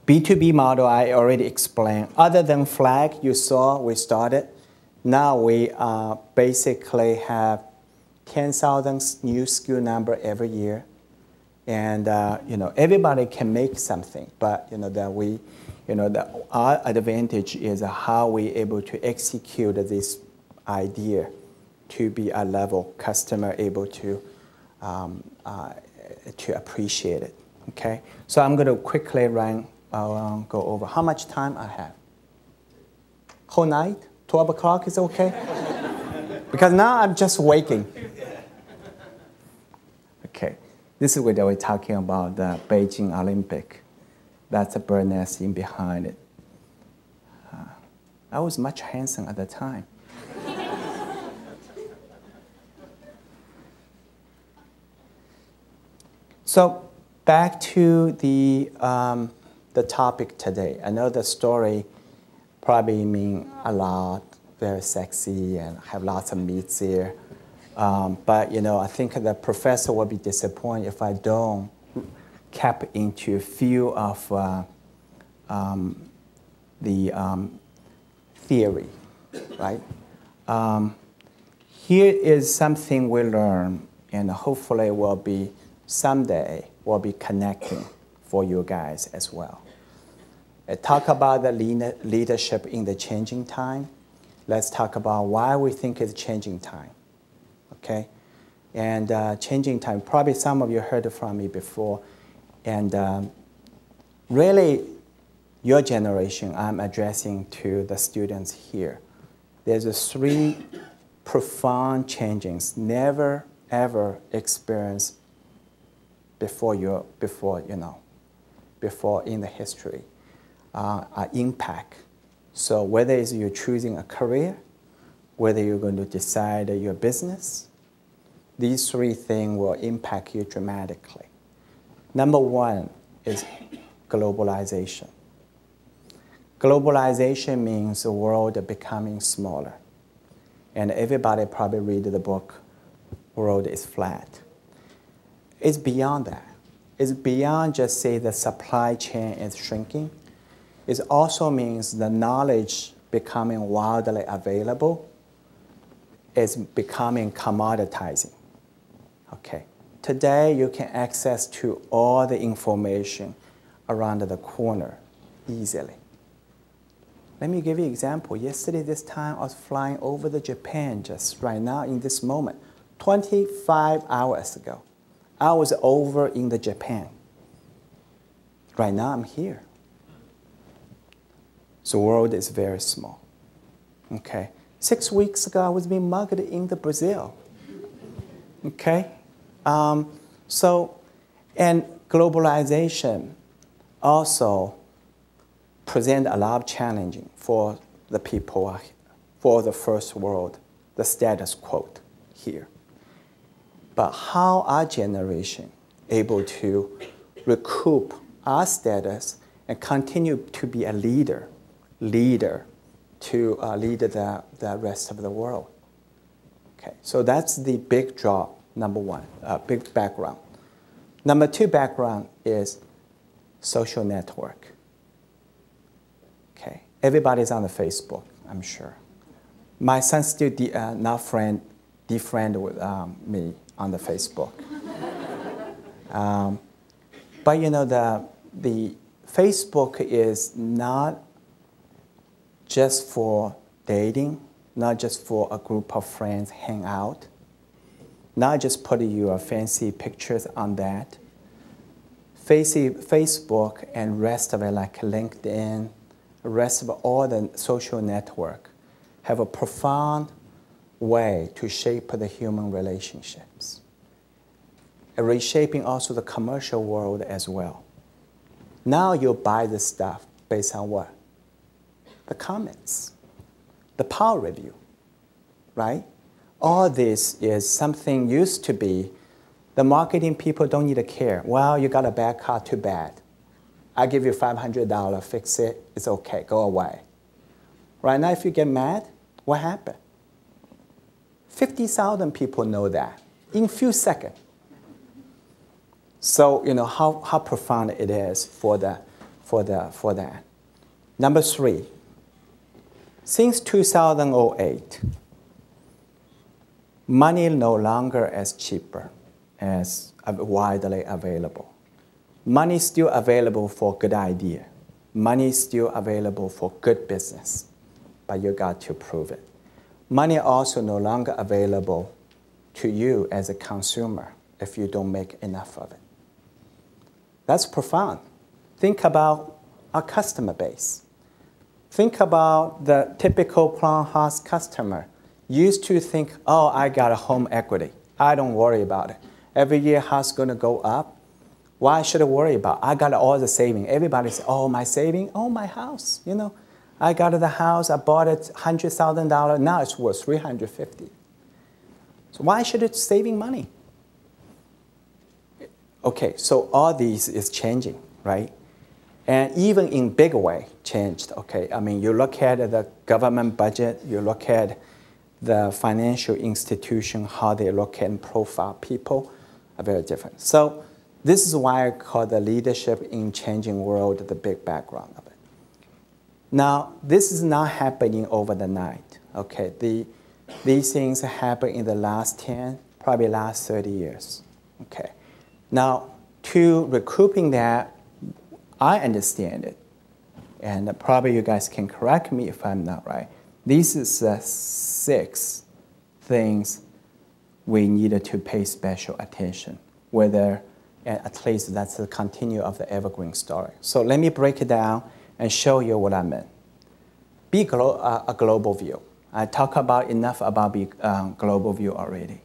B2B model, I already explained. Other than flag, you saw we started. Now we basically have 10,000 new SKU number every year. And everybody can make something, but our advantage is how we able to execute this idea to be a level customer able to appreciate it. Okay, so I'm going to quickly go over how much time I have. Whole night, 12 o'clock is okay, because now I'm just waking. Okay, this is what we're talking about the Beijing Olympic. That's a bird nest in behind it. I was much handsome at the time. So back to the topic today. I know the story probably mean a lot, very sexy, and have lots of meats there. But I think the professor will be disappointed if I don't cap into a few of the theory, right? Here is something we learn, and hopefully will be someday will be connecting for you guys as well. Talk about the leadership in the changing time. Let's talk about why we think it's changing time, okay? And changing time, probably some of you heard from me before, and really your generation, I'm addressing to the students here. There's 3 profound changes never ever experienced before in the history, impact. So whether it's you're choosing a career, whether you're going to decide your business, these 3 things will impact you dramatically. Number 1 is globalization. Globalization means the world becoming smaller. And everybody probably read the book, World is Flat. It's beyond that. It's beyond just say the supply chain is shrinking. It also means the knowledge becoming widely available is becoming commoditizing. Okay. Today you can access to all the information around the corner easily. Let me give you an example. Yesterday this time I was flying over the Japan just right now in this moment. 25 hours ago. I was over in the Japan. Right now I'm here. So the world is very small. Okay. 6 weeks ago I was being mugged in the Brazil. Okay. And globalization also present a lot of challenging for the people, for the first world, the status quo here. But how our generation able to recoup our status and continue to be a leader to lead the rest of the world. Okay, so that's the big drop number one, big background. Number two background is social network. Okay, everybody's on the Facebook, I'm sure. My son still not defriend with me on the Facebook. But you know, the Facebook is not just for dating, not just for a group of friends hang out, not just put your fancy pictures on that. Facebook and rest of it, like LinkedIn, the rest of all the social network, have a profound way to shape the human relationships, reshaping also the commercial world as well. Now you buy the stuff based on what? The comments, the power review, right? All this is something used to be, the marketing people don't need to care. Well, you got a bad car, too bad. I give you $500, fix it, it's okay, go away. Right now, if you get mad, what happened? 50,000 people know that in a few seconds. So you know how profound it is for that. Number three, since 2008, money no longer as cheaper as widely available. Money is still available for good idea. Money is still available for good business, but you got to prove it. Money also no longer available to you as a consumer if you don't make enough of it. That's profound. Think about our customer base. Think about the typical Plum House customer. Used to think, oh, I got a home equity. I don't worry about it. Every year house going to go up. Why should I worry about it? I got all the saving. Everybody says, oh, my saving, oh, my house. You know, I got the house, I bought it $100,000. Now it's worth $350,000. So why should it saving money? Okay, so all these is changing, right? And even in big way changed, okay? I mean, you look at the government budget, you look at the financial institution, how they look and profile people are very different. So this is why I call the leadership in changing world the big background of it. Now, this is not happening over the night, okay? These things happen in the last 10, probably last 30 years, okay? Now, to recouping that, I understand it, and probably you guys can correct me if I'm not right. These is 6 things we needed to pay special attention, whether at least that's the continue of the Evergreen story. So let me break it down and show you what I meant. Be a global view. I talk about enough about global view already.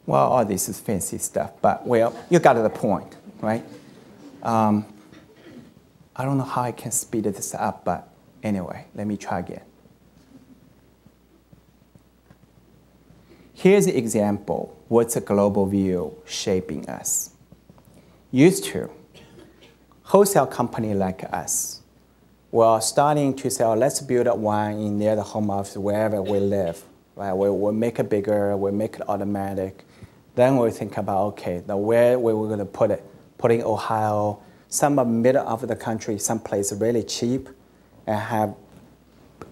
Well, all this is fancy stuff, but well, you got the point, right? I don't know how I can speed this up, but anyway, let me try again. Here's an example. What's a global view shaping us? Used to, wholesale company like us, we're starting to say, oh, let's build a wine in near the home office, wherever we live. Right? We'll make it bigger, we'll make it automatic. Then we think about, okay, where we're going to put it. Put in Ohio, some middle of the country, someplace really cheap, and have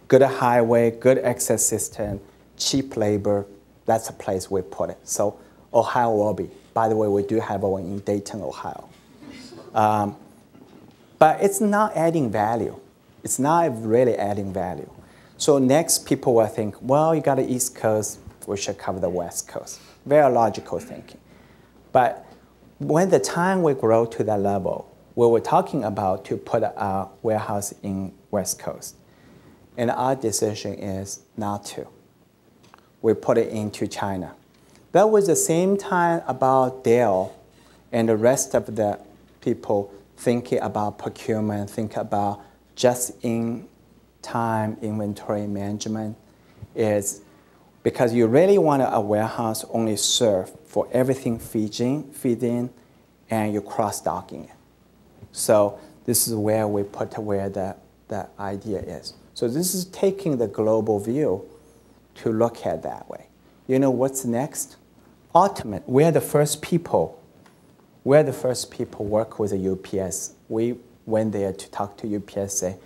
good highway, good access system, cheap labor. That's a place we put it. So Ohio will be. By the way, we do have one in Dayton, Ohio. But it's not adding value. It's not really adding value. So next, people will think, well, you got the East Coast, we should cover the West Coast. Very logical thinking. But when the time we grow to that level, we were talking about to put a warehouse in West Coast. And our decision is not to. We put it into China. That was the same time about Dell and the rest of the people thinking about procurement, think about just-in-time inventory management is because you really want a warehouse only serve for everything feed in, and you cross-docking it. So This is where we put where the idea is. So this is taking the global view to look at that way. You know what's next? Ultimate. We're the first people. We're the first people work with the UPS. We went there to talk to UPS, say,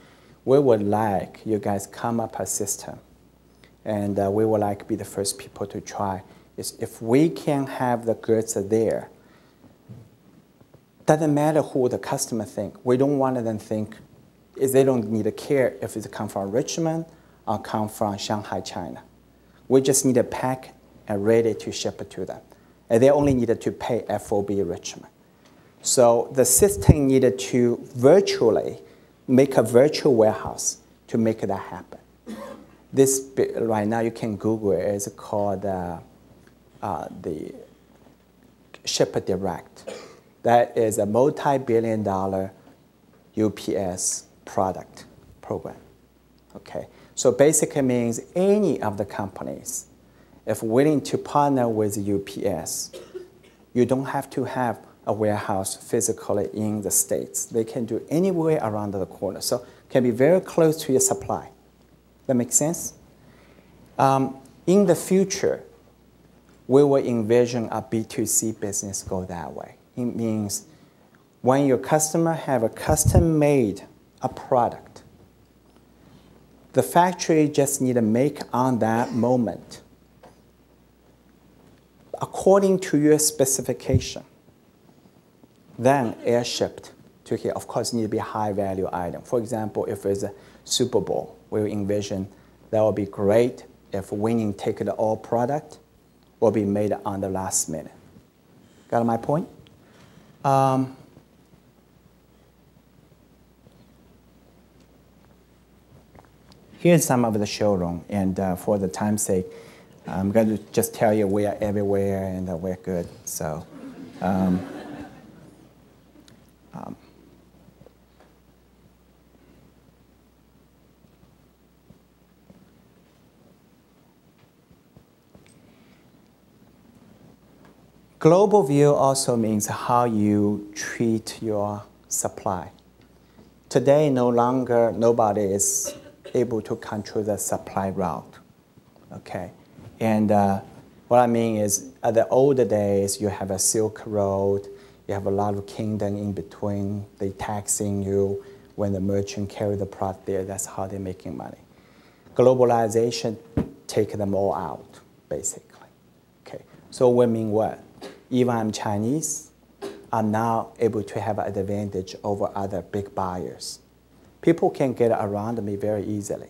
we would like you guys come up a system, and we would like to be the first people to try. Is if we can have the goods there, doesn't matter who the customer think. We don't want them to think is they don't need to care if it come from Richmond or come from Shanghai, China. We just need to pack and ready to ship it to them. And they only needed to pay FOB Richmond. So the system needed to virtually make a virtual warehouse to make that happen. This, right now, you can Google it. It's called the Ship Direct. That is a multi-billion-dollar UPS product program. Okay, so basically means any of the companies, if willing to partner with UPS, you don't have to have a warehouse physically in the States. They can do anywhere around the corner. So can be very close to your supply. That makes sense? In the future, we will envision a B2C business go that way. It means when your customer have a custom-made a product, the factory just need to make on that moment according to your specification. Then air shipped to here. Of course, need to be a high-value item. For example, if it's a Super Bowl, we envision that would be great if winning ticket all product will be made on the last minute. Got my point? Here's some of the showroom, and for the time's sake, I'm going to just tell you we are everywhere and we're good. So, global view also means how you treat your supply. Today, no longer nobody is able to control the supply route. Okay. And what I mean is, at the older days, you have a Silk Road, you have a lot of kingdom in between. They taxing you when the merchant carry the product there. That's how they're making money. Globalization take them all out, basically. Okay. So we mean what? Even I'm Chinese, are now able to have an advantage over other big buyers. People can get around me very easily.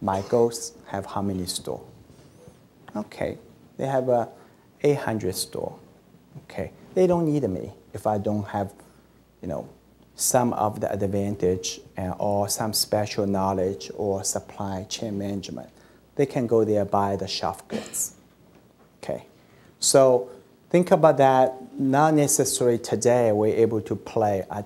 Michaels have how many stores? Okay, they have a 800 store. Okay, they don't need me if I don't have, some of the advantage or some special knowledge or supply chain management. They can go there buy the shelf goods. Okay, so think about that. Not necessarily today we're able to play a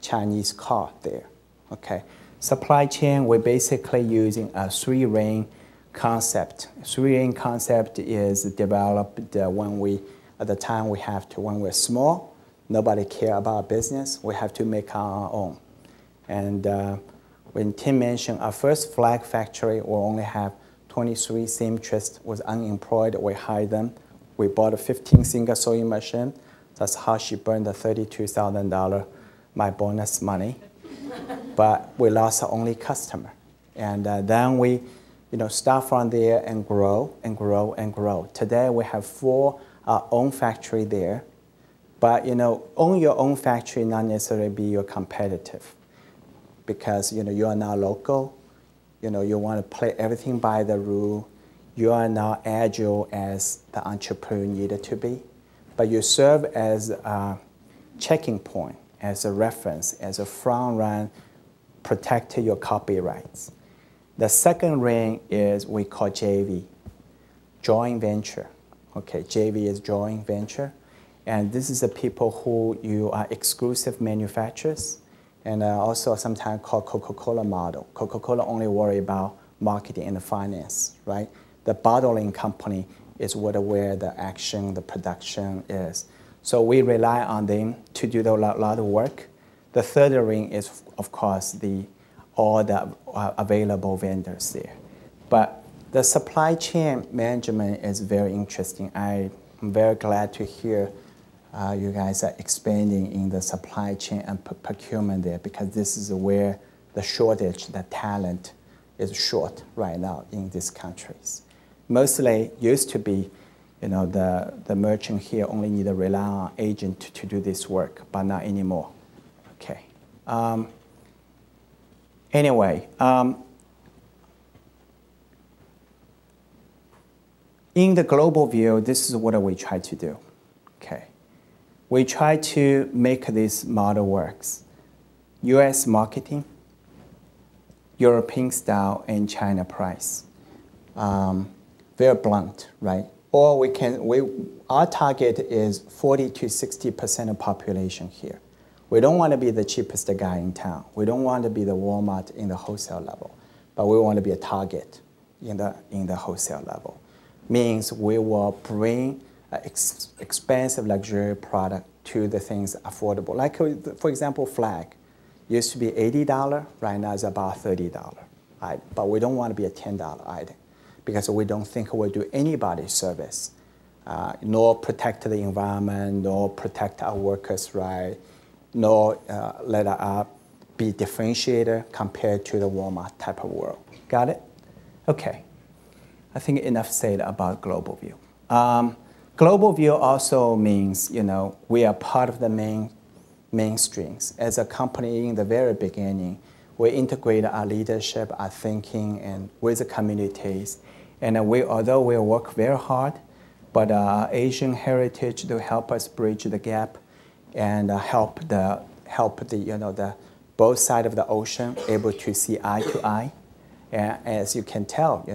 Chinese card there. Okay, supply chain, we're basically using a three-ring concept. Three-ring concept is developed at the time when we're small, nobody care about business, we have to make our own. And when Tim mentioned our first flag factory, we only have 23 seamstresses was unemployed, we hired them. We bought a 15 single sewing machine. That's how she burned the $32,000, my bonus money. But we lost our only customer. And then we start from there and grow and grow and grow. Today we have 4 own factory there. But own your own factory not necessarily be your competitive. Because you are now local. You want to play everything by the rule. You are not agile as the entrepreneur needed to be. But you serve as a checking point, as a reference, as a front run, protect your copyrights. The second ring is we call JV, joint venture. Okay, JV is joint venture. And this is the people who you are exclusive manufacturers, and also sometimes called Coca-Cola model. Coca-Cola only worry about marketing and finance, right? The bottling company is where the action, the production is. So we rely on them to do a lot of work. The third ring is, of course, all the available vendors there. But the supply chain management is very interesting. I'm very glad to hear you guys are expanding in the supply chain and procurement there, because this is where the shortage, the talent is short right now in these countries. Mostly used to be, the merchant here only need to rely on agent to do this work, but not anymore. Okay. Anyway, in the global view, this is what we try to do. Okay. We try to make this model works. US marketing, European style, and China price. Very blunt, right? Or our target is 40 to 60% of population here. We don't want to be the cheapest guy in town. We don't want to be the Walmart in the wholesale level, but we want to be a Target in the wholesale level. Means we will bring expensive luxury product to the things affordable. Like, for example, flag used to be $80, right now it's about $30. Right? But we don't want to be a $10 item because we don't think we'll do anybody service, nor protect the environment, nor protect our workers' right, nor let us be differentiator compared to the Walmart type of world. Got it? Okay. I think enough said about global view. Global view also means, we are part of the mainstreams. As a company in the very beginning, we integrate our leadership, our thinking, and with the communities. And although we work very hard, but Asian heritage to help us bridge the gap and help the both sides of the ocean able to see eye to eye. And as you can tell,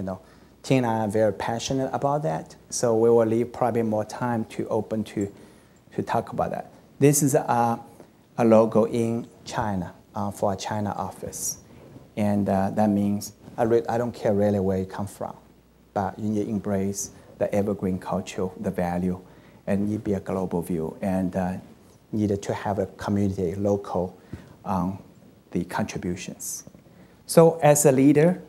Ting and I are very passionate about that. So we will leave probably more time to open to talk about that. This is a logo in China for our China office. And that means I don't care really where you come from, but you need to embrace the evergreen culture, the value, and need to be a global view, and needed to have a community, local, the contributions. So as a leader,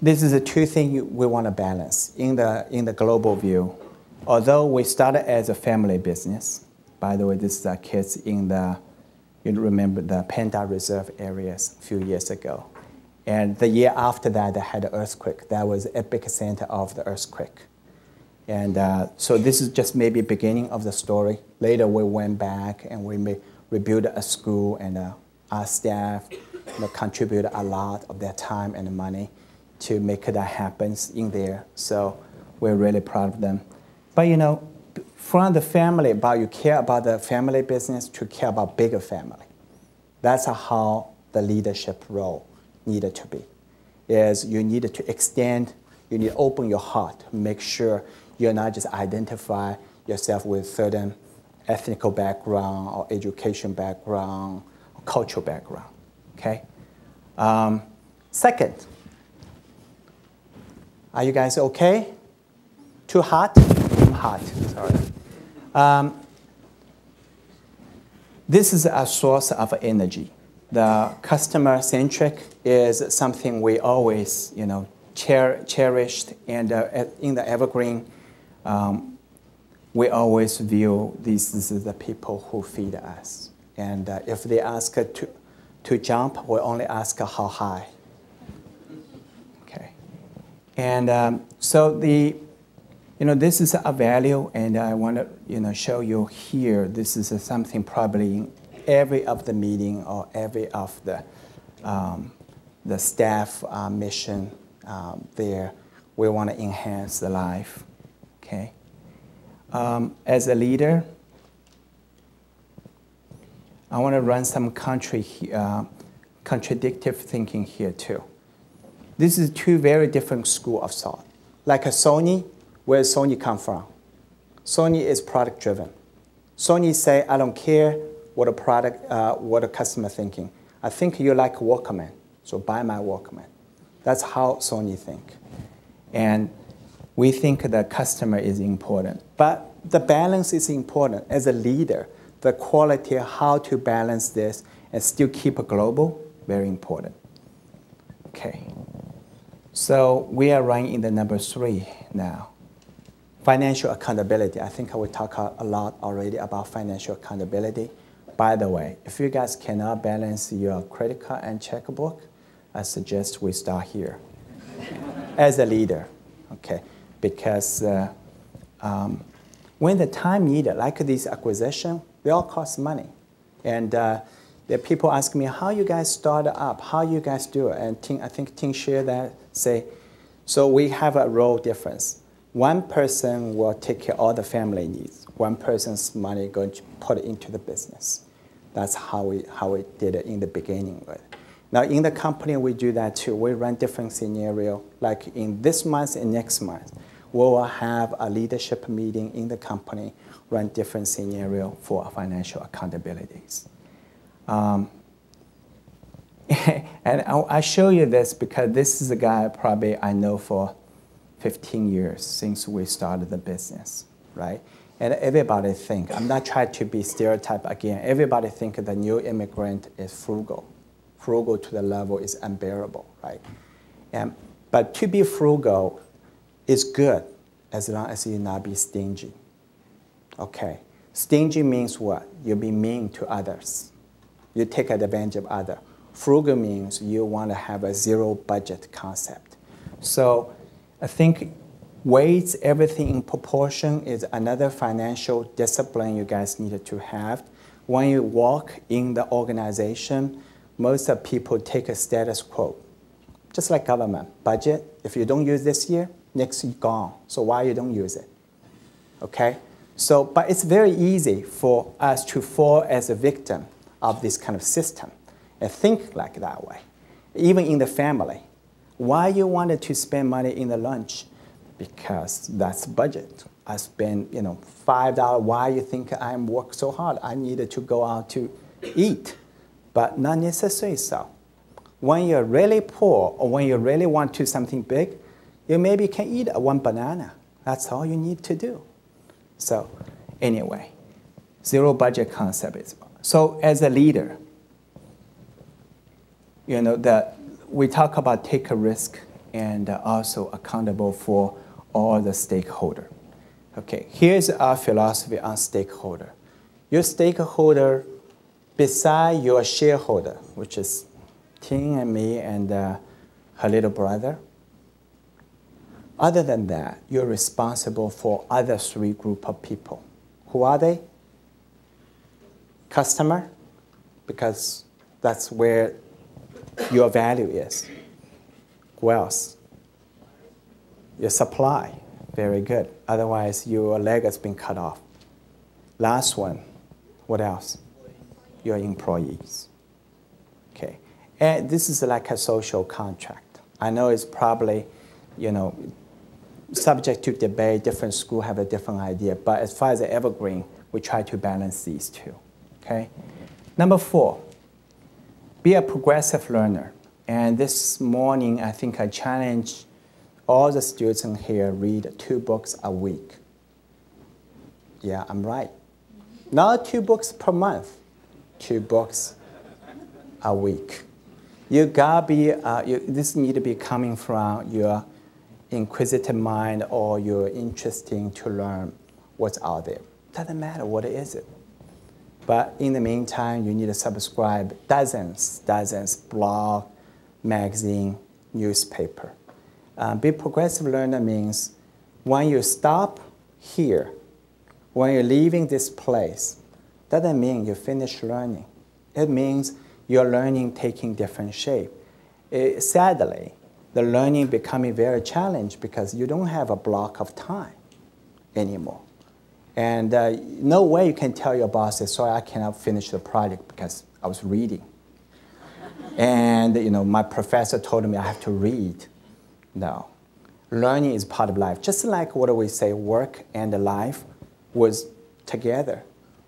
this is the two things we want to balance in the global view. Although we started as a family business, by the way, this is our kids in you remember the Panda Reserve areas a few years ago. And the year after that, they had an earthquake. That was the epicenter of the earthquake. And so this is just maybe beginning of the story. Later, we went back and we rebuilt a school, and our staff contributed a lot of their time and money to make that happen in there. So we're really proud of them. But from the family, but you care about the family business to care about bigger family. That's how the leadership role needed to be. Is you needed to extend, you need to open your heart, make sure you're not just identify yourself with certain ethnic background or education background or cultural background, okay? Second, are you guys okay? Too hot? I'm hot, sorry. This is a source of energy. The customer-centric is something we always, cherished, and in the Evergreen, we always view these as the people who feed us. And if they ask to jump, we only ask how high. Okay. And so this is a value, and I want to show you here. This is something probably in every of the meeting or every of the staff mission there. We want to enhance the life. Okay. As a leader, I want to run some contradictive thinking here too. This is two very different schools of thought. Like a Sony, where does Sony come from? Sony is product driven. Sony say, I don't care what a product, what a customer thinking. I think you like Walkman, so buy my Walkman. That's how Sony think. And we think the customer is important. But the balance is important. As a leader, the quality of how to balance this and still keep it global, very important. Okay. So we are running in the number 3 now. Financial accountability. I think I will talk a lot already about financial accountability. By the way, if you guys cannot balance your credit card and checkbook, I suggest we start here as a leader, okay? Because when the time needed, like this acquisition, they all cost money. And the people ask me, how you guys start up? How you guys do it? And Ting, I think Ting shared that, say, so we have a role difference. One person will take care of all the family needs. One person's money going to put it into the business. That's how we did it in the beginning. Now in the company, we do that too. We run different scenarios. Like in this month and next month, we will have a leadership meeting in the company, run different scenarios for financial accountabilities. And I show you this because this is a guy probably I know for 15 years since we started the business, right? And everybody think, I'm not trying to be stereotype again, everybody think the new immigrant is frugal. Frugal to the level is unbearable, right? But to be frugal is good as long as you not be stingy, okay? Stingy means what? You be mean to others. You take advantage of others. Frugal means you want to have a zero budget concept. So I think weights everything in proportion is another financial discipline you guys needed to have. When you walk in the organization, most of people take a status quo. Just like government, budget, if you don't use this year, next year gone. So why you don't use it? Okay? So, but it's very easy for us to fall as a victim of this kind of system and think like that way. Even in the family. Why you wanted to spend money in the lunch? Because that's budget. I spend, $5. Why you think I work so hard? I needed to go out to eat, but not necessarily so. When you're really poor or when you really want to something big, you maybe can eat one banana. That's all you need to do. So anyway, zero budget concept is. So as a leader, we talk about take a risk and also accountable for all the stakeholder. Okay, here's our philosophy on stakeholder. Your stakeholder, beside your shareholder, which is Ting and me and her little brother, other than that, you're responsible for other 3 group of people. Who are they? Customer, because that's where your value is. Who else? Your supply, very good. Otherwise, your leg has been cut off. Last one, what else? Your employees. Okay, and this is like a social contract. I know it's probably, subject to debate. Different schools have a different idea, but as far as the Evergreen, we try to balance these two. Okay, number 4. Be a progressive learner. And this morning, I think I challenged all the students in here read 2 books a week. Yeah, I'm right. Not 2 books per month, 2 books a week. You gotta be, this need to be coming from your inquisitive mind or you're interested to learn what's out there. Doesn't matter what is it. But in the meantime, you need to subscribe dozens, blog, magazine, newspaper. Be progressive learner means when you stop here, when you're leaving this place, doesn't mean you finish learning. It means your learning taking different shape. Sadly, the learning becoming very challenging because you don't have a block of time anymore. And no way you can tell your boss, sorry, I cannot finish the project because I was reading. And my professor told me I have to read. No. Learning is part of life. Just like what we say, work and life was together.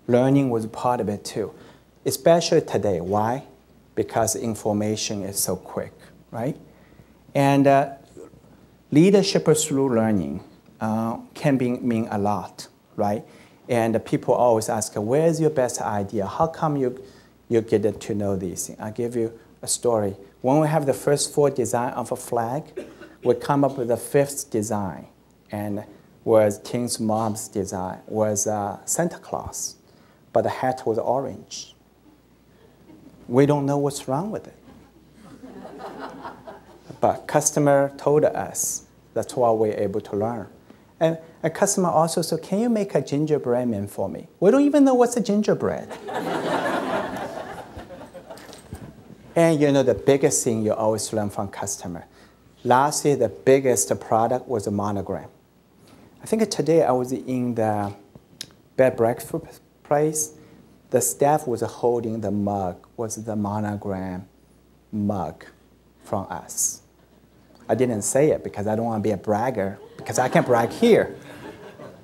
Learning was part of it too. Especially today. Why? Because information is so quick, right? And leadership through learning can mean a lot. right? And the people always ask, where's your best idea? How come you get to know these things? I'll give you a story. When we have the first 4 design of a flag, we come up with the 5th design, and was Ting's mom's design, was Santa Claus, but the hat was orange. We don't know what's wrong with it. But customer told us, that's why we're able to learn. And a customer also said, can you make a gingerbread man for me? We don't even know what's a gingerbread. And you know the biggest thing you always learn from customer. Last year, the biggest product was a monogram. I think today I was in the bed breakfast place. The staff was holding the mug, was the monogram mug from us. I didn't say it because I don't want to be a bragger, because I can't brag here.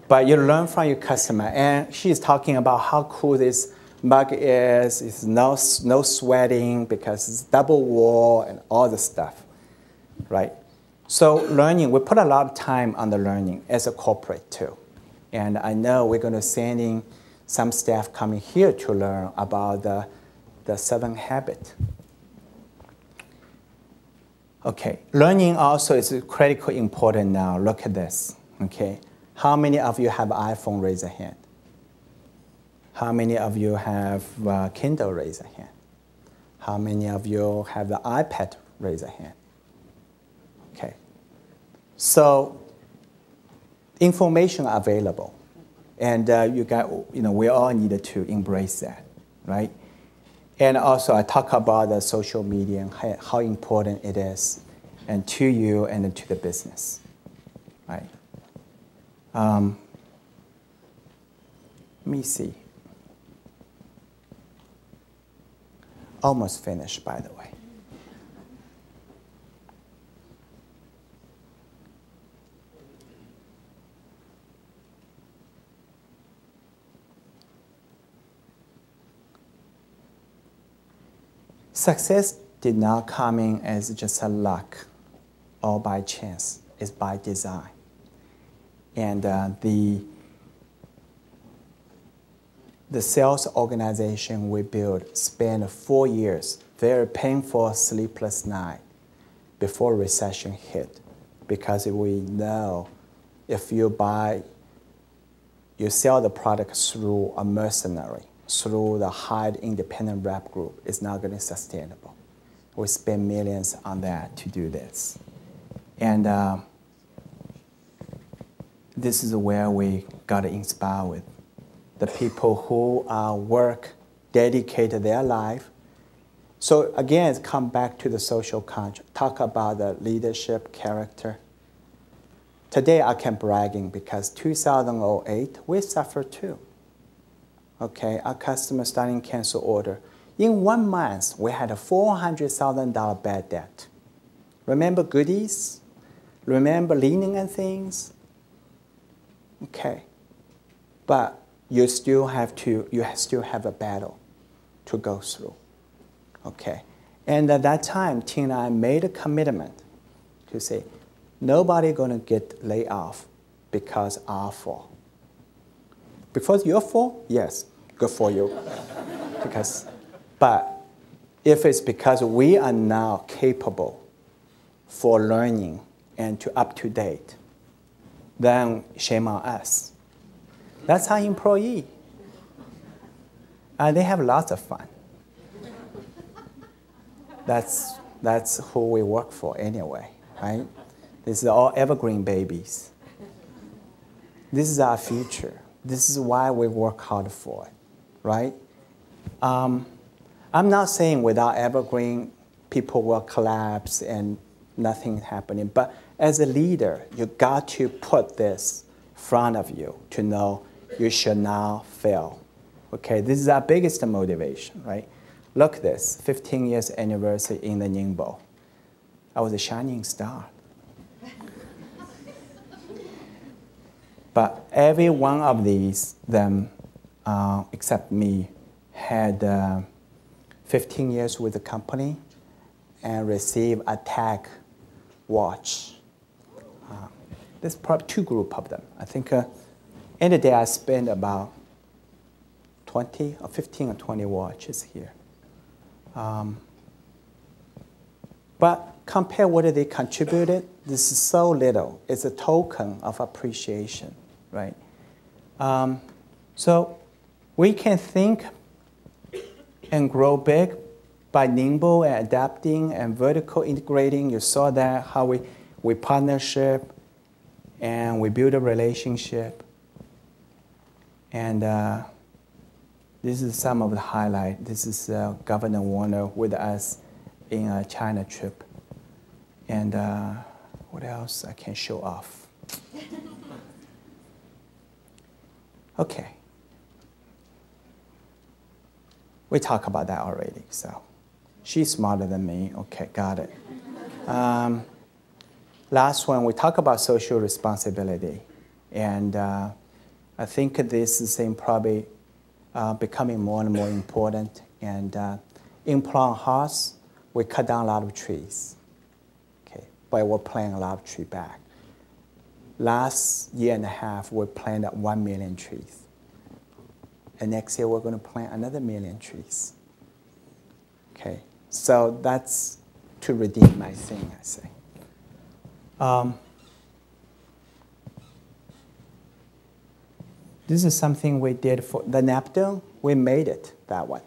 But you learn from your customer, and she's talking about how cool this mug is. It's no sweating because it's double wall and all the stuff, right? So learning, we put a lot of time on the learning as a corporate too. And I know we're going to send in some staff coming here to learn about the 7 habit. Okay, learning also is critically important now. Look at this, okay? How many of you have iPhone? Raise a hand. How many of you have Kindle? Raise a hand. How many of you have the iPad? Raise a hand. Okay. So information available, and we all needed to embrace that, right? And also I talk about the social media and how important it is, and to you and to the business, right? Let me see. Almost finished, by the way. Success did not come in as just a luck or by chance. It's by design. And the sales organization we built spent 4 years, very painful, sleepless night before recession hit, because we know if you sell the product through a mercenary, through the hired independent rep group, it's not going to be sustainable. We spend millions on that to do this. And this is where we got inspired with the people who work, dedicate their life. So again, come back to the social contract, talk about the leadership, character. Today I can bragging because 2008, we suffered too. Okay, our customer starting cancel order. In 1 month, we had a $400,000 bad debt. Remember goodies? Remember leaning and things? Okay, but you still have a battle to go through. Okay, and at that time, Ting and I made a commitment to say, nobody gonna get laid off because our fault. Because your fault, yes, good for you. But if it's because we are now capable for learning and to up to date, then shame on us. That's our employee. They have lots of fun. That's who we work for anyway, right? This is all Evergreen babies. This is our future. This is why we work hard for it, right? I'm not saying without Evergreen, people will collapse and nothing happening. But as a leader, you got to put this in front of you to know you should not fail. Okay, this is our biggest motivation, right? Look at this, 15 years anniversary in the Ningbo. I was a shining star. But every one of them, except me, had 15 years with the company and received a tag watch. There's probably 2 groups of them. I think End of the day, I spend about 20 or 15 or 20 watches here. But compare what they contributed, this is so little. It's a token of appreciation, right? So we can think and grow big by nimble and adapting and vertical integrating. You saw that, how we partnership and we build a relationship. And this is some of the highlight. This is Governor Warner with us in a China trip. And what else I can show off? Okay. We talked about that already, so she's smarter than me. Okay, got it. Last one, we talk about social responsibility. And I think this is probably becoming more and more important. And in Plum House, we cut down a lot of trees. Okay, but we're planting a lot of trees back. Last year and a half, we planted 1 million trees. And next year, we're going to plant another 1 million trees. Okay, so that's to redeem my thing, I say. This is something we did for the Neptune. We made it, that one.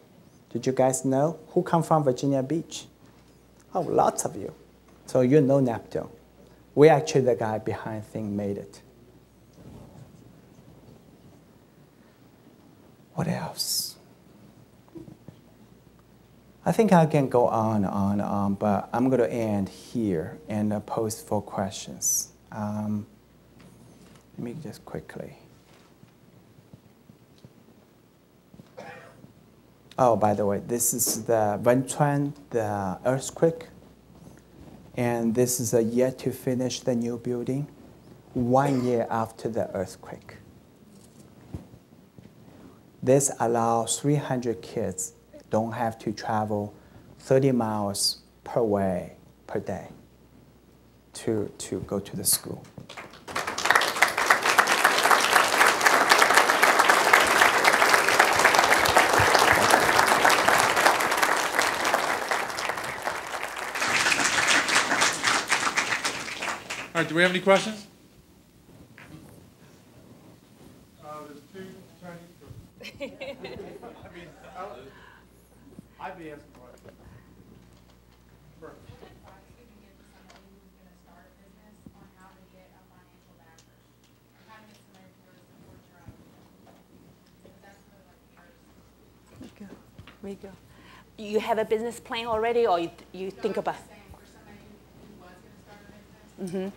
Did you guys know? Who come from Virginia Beach? Oh, lots of you. So you know Neptune. We actually, the guy behind Thing made it. What else? I think I can go on and on and on, but I'm going to end here and pose 4 questions. Let me just quickly. Oh, by the way, this is the Wenchuan, the earthquake. And this is a yet to finish the new building, 1 year after the earthquake. This allows 300 kids don't have to travel 30 miles per way per day to go to the school. All right, do we have any questions? There's 2 Chinese girls. I'd be asking questions. First. There you go. You have a business plan already, or you think about? Mm-hmm.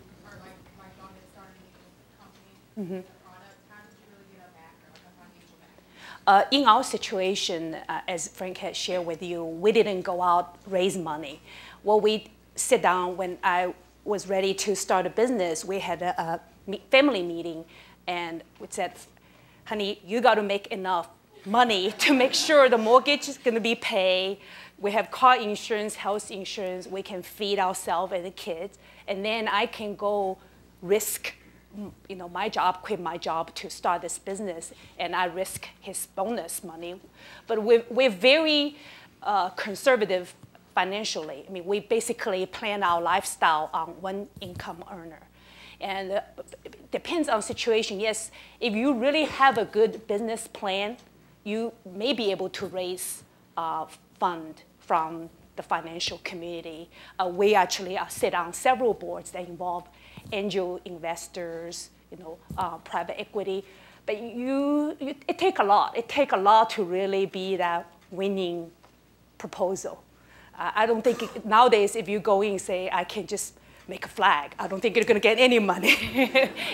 Mm-hmm. In our situation, as Frank had shared with you, we didn't go out raise money. Well, we sit down when I was ready to start a business. We had a family meeting, and we said, "Honey, you got to make enough money to make sure the mortgage is going to be paid. We have car insurance, health insurance. We can feed ourselves and the kids, and then I can go risk." My job, quit my job to start this business, and I risk his bonus money. But we're very conservative financially. I mean, we basically plan our lifestyle on one income earner. And it depends on situation. Yes, if you really have a good business plan, you may be able to raise fund from the financial community. We actually sit on several boards that involve angel investors, private equity, but it takes a lot. It takes a lot to really be that winning proposal. I don't think nowadays if you go in and say, I can just make a flag, I don't think you're going to get any money.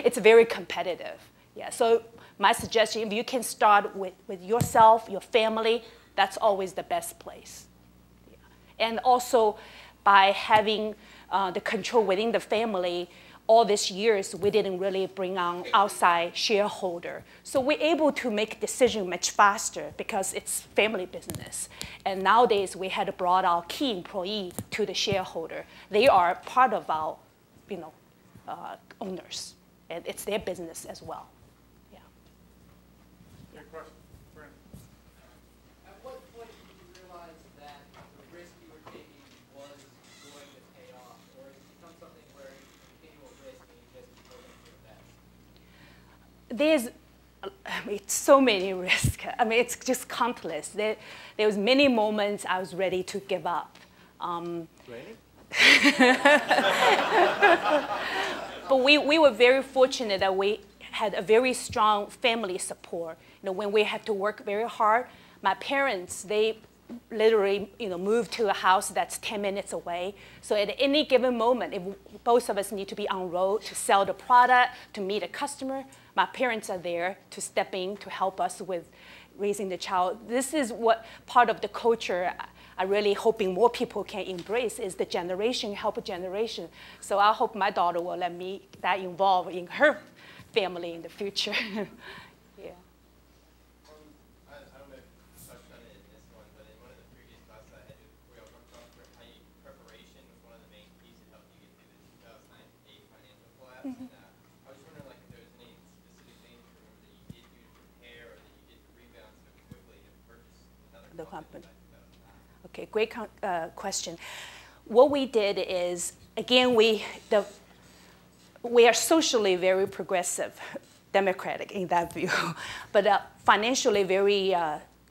It's very competitive. Yeah. So my suggestion, if you can start with yourself, your family, that's always the best place. Yeah. And also by having the control within the family, all these years, we didn't really bring on outside shareholder. So we're able to make decisions much faster because it's family business. And nowadays, we had brought our key employee to the shareholder. They are part of our, owners, and it's their business as well. Yeah. there's so many risks. I mean, it's just countless. There was many moments I was ready to give up. Really? But we were very fortunate that we had a very strong family support. You know, when we had to work very hard, my parents, they literally, you know, moved to a house that's 10 minutes away. So at any given moment, if both of us need to be on road to sell the product, to meet a customer, my parents are there to step in to help us with raising the child. This is what part of the culture I'm really hoping more people can embrace is the generation, help a generation. So I hope my daughter will let me that involved in her family in the future. Yeah. I don't know if you touched on it in this one, but in one of the previous classes I had, we all talked about preparation was one of the main keys that helped you get through the 2008 financial collapse. And, I was wondering like if there was any specific things you remember that you did do to prepare or that you did to rebound so quickly and purchase another company. Okay, great question. What we did is, again, we are socially very progressive, democratic in that view, but financially very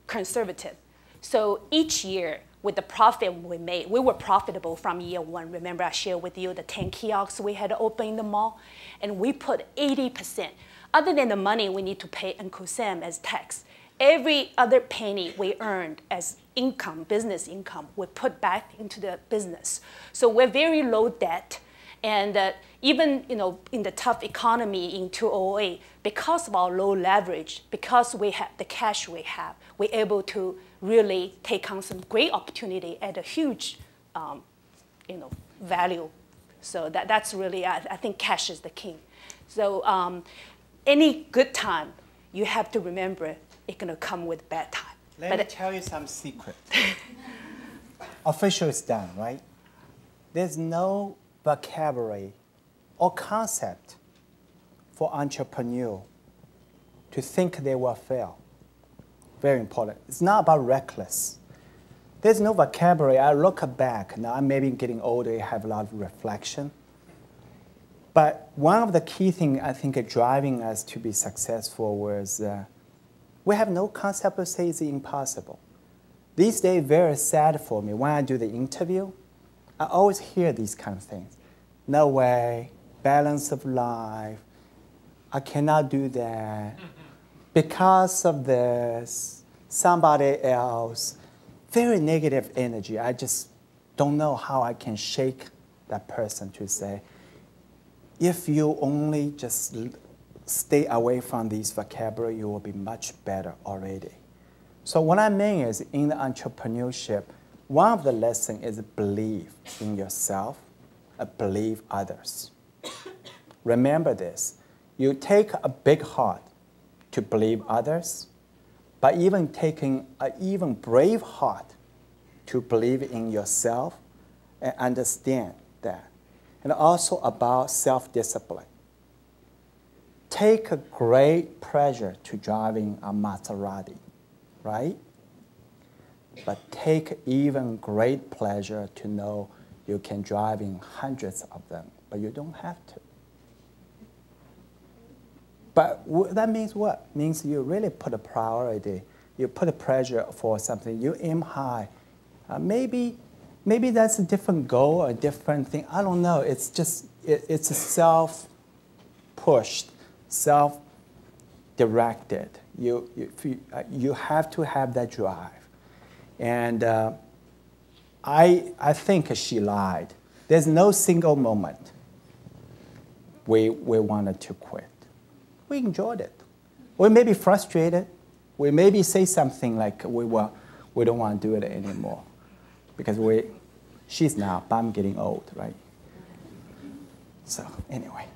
conservative. So each year, with the profit we made, we were profitable from year one. Remember I shared with you the 10 kiosks we had open in the mall? And we put 80%. Other than the money we need to pay Uncle Sam as tax, every other penny we earned as income, business income, we put back into the business. So we're very low debt. And even in the tough economy in 2008, because of our low leverage, because we have the cash we have, we're able to really take on some great opportunity at a huge value. So that's really, I think cash is the king. So any good time, you have to remember it's going to come with bad time. Let me tell you some secret. Official is done, right? There's no vocabulary or concept for entrepreneur to think they will fail. Very important. It's not about reckless. There's no vocabulary. I look back, now I'm maybe getting older, I have a lot of reflection. But one of the key things I think driving us to be successful was we have no concept of say it's impossible. These days, very sad for me. When I do the interview, I always hear these kind of things. No way, balance of life, I cannot do that. Because of this, somebody else, very negative energy. I just don't know how I can shake that person to say, if you only just stay away from these vocabulary, you will be much better already. So what I mean is in the entrepreneurship, one of the lessons is believe in yourself, believe others. Remember this, you take a big heart to believe others, but even taking an even brave heart to believe in yourself and understand that. And also about self-discipline. Take a great pleasure to driving a Maserati, right? But take even great pleasure to know you can drive in hundreds of them, but you don't have to. But that means what? It means you really put a priority. You put a pressure for something. You aim high. Maybe that's a different goal or a different thing. I don't know. It's just, it's a self-pushed, self-directed. You have to have that drive. And I think she lied. There's no single moment we wanted to quit. We enjoyed it. We may be frustrated. We maybe say something like we don't want to do it anymore because she's now, but I'm getting old, right? So anyway.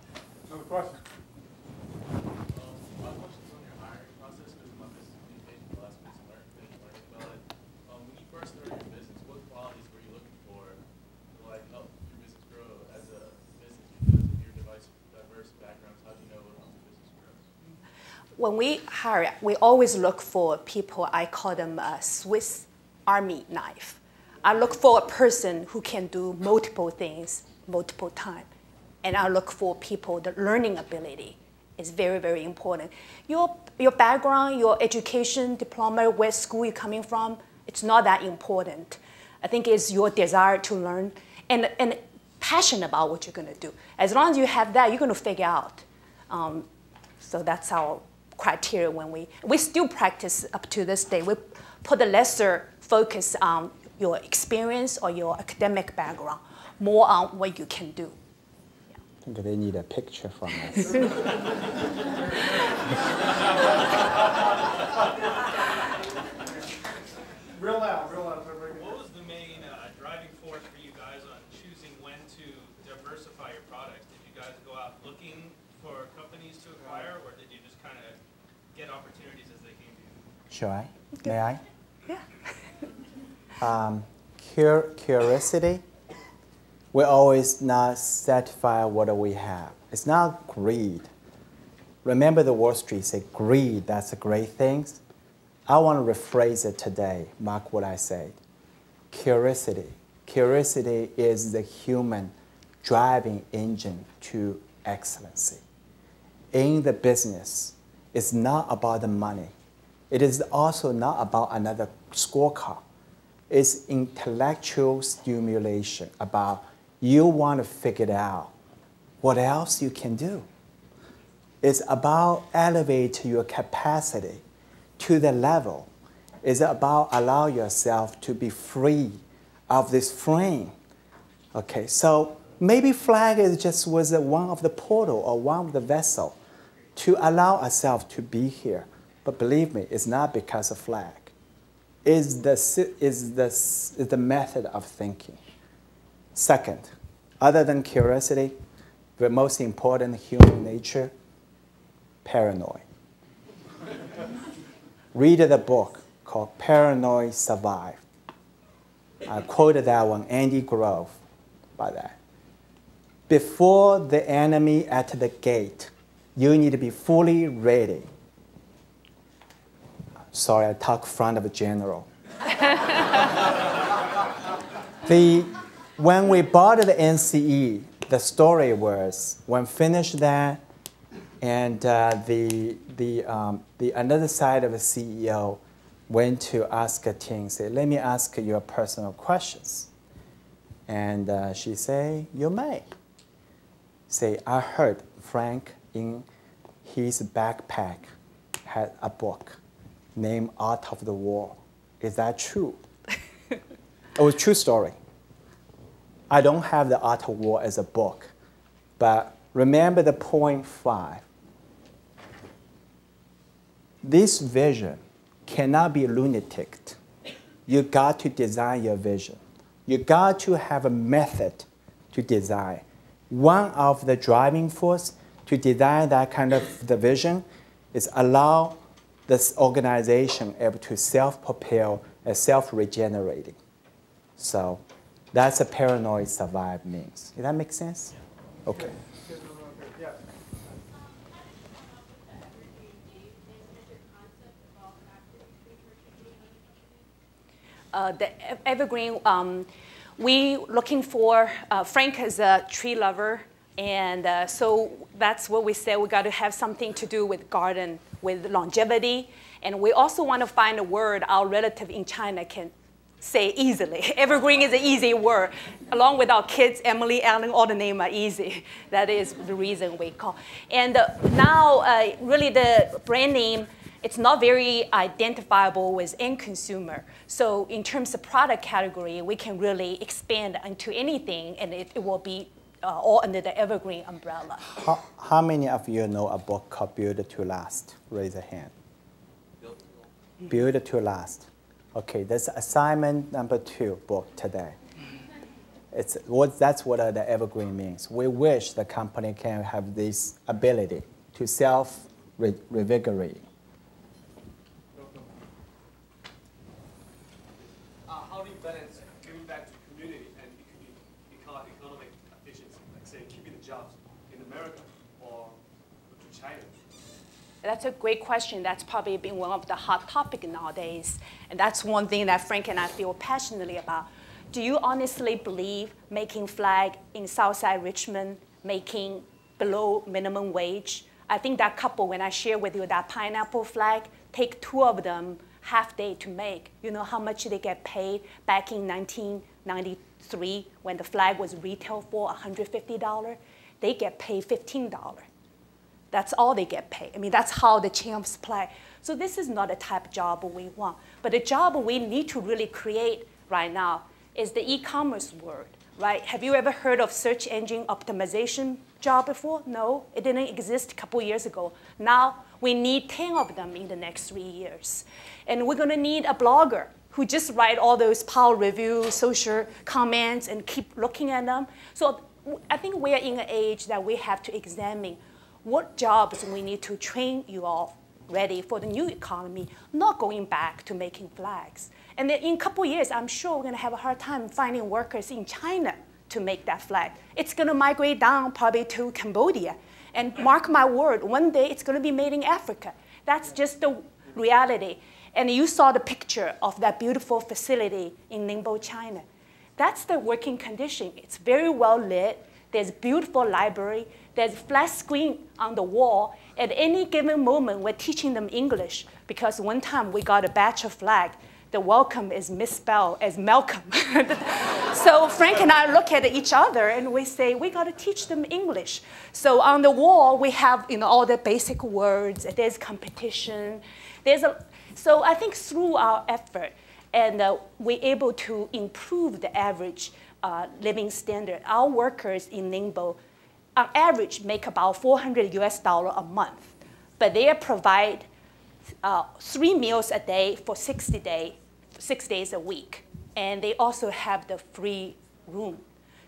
Another question. My question's on your hiring process because my business communication the last business learning about it. When you first started your business, what qualities were you looking for to help your business grow as a business because of your diverse backgrounds? How do you know what helps your business grow? When we hire, we always look for people, I call them a Swiss Army knife. I look for a person who can do multiple things, multiple times. And I look for people, the learning ability is very, very important. Your background, your education, diploma, where school you're coming from, it's not that important. I think it's your desire to learn and passion about what you're going to do. As long as you have that, you're going to figure out. So that's our criteria when we still practice up to this day. We put a lesser focus on your experience or your academic background, more on what you can do. I think they need a picture from us. Real loud, real loud. What was the main driving force for you guys on choosing when to diversify your products? Did you guys go out looking for companies to acquire, or did you just kind of get opportunities as they came to you? Shall I? May I? Yeah. Curiosity. We always not satisfy what we have. It's not greed. Remember the Wall Street say greed, that's a great thing. I want to rephrase it today, mark what I said. Curiosity. Curiosity is the human driving engine to excellency. In the business, it's not about the money. It is also not about another scorecard. It's intellectual stimulation about you want to figure out what else you can do. It's about elevate your capacity to the level. It's about allow yourself to be free of this frame. Okay, so maybe flag is just was one of the portal or one of the vessel to allow ourselves to be here. But believe me, it's not because of flag. It's the method of thinking. Second, other than curiosity, the most important human nature, paranoid. Read the book called Paranoid Survive. I quoted that one, Andy Grove, by that. Before the enemy at the gate, you need to be fully ready. Sorry, I talk in front of a general. When we bought the NCE, the story was when finished that, and the another side of the CEO went to ask Ting, say, let me ask you personal questions. And she say, you may. Say, I heard Frank in his backpack had a book named Art of the War. Is that true? It was a true story. I don't have the Art of War as a book, but remember the point 5. This vision cannot be lunatic. You got to design your vision. You got to have a method to design. One of the driving force to design that kind of the vision is allow this organization able to self-propel and self-regenerating. So that's a paranoid survive means. Does that make sense? Okay. The Evergreen, we looking for, Frank is a tree lover, and so that's what we said, we got to have something to do with garden, with longevity, and we also want to find a word our relative in China can say easily. Evergreen is an easy word. Along with our kids, Emily, Alan, all the names are easy. That is the reason we call. And now, really the brand name, it's not very identifiable with end consumer. So in terms of product category, we can really expand into anything, and it will be all under the Evergreen umbrella. How many of you know a book called Build to Last? Raise a hand. Build to Last. Okay, that's assignment number 2 book today. That's what the Evergreen means. We wish the company can have this ability to self-revigorate. How do you balance giving back to the community and economic efficiency, like say keeping the jobs in America or to China? That's a great question. That's probably been one of the hot topics nowadays. And that's one thing that Frank and I feel passionately about. Do you honestly believe making flag in Southside Richmond, making below minimum wage, I think that couple, when I share with you that pineapple flag, take 2 of them half day to make. You know how much they get paid back in 1993 when the flag was retail for $150? They get paid $15. That's all they get paid. I mean, that's how the champs play. So this is not a type of job we want. But the job we need to really create right now is the e-commerce world, right? Have you ever heard of search engine optimization job before? No, it didn't exist a couple years ago. Now we need 10 of them in the next 3 years. And we're gonna need a blogger who just write all those power reviews, social comments, and keep looking at them. So I think we're in an age that we have to examine what jobs we need to train you all ready for the new economy, not going back to making flags. And then in a couple years, I'm sure we're gonna have a hard time finding workers in China to make that flag. It's gonna migrate down probably to Cambodia. And mark my word, one day it's gonna be made in Africa. That's just the reality. And you saw the picture of that beautiful facility in Ningbo, China. That's the working condition. It's very well lit. There's beautiful library. There's flat screen on the wall. At any given moment, we're teaching them English because one time we got a batch of flag. The welcome is misspelled as Malcolm. So Frank and I look at each other and we say, we got to teach them English. So on the wall, we have all the basic words. There's competition. So I think through our effort, and we're able to improve the average living standard. Our workers in Ningbo, on average, make about $400 a month, but they provide 3 meals a day for 6 days a week, and they also have the free room.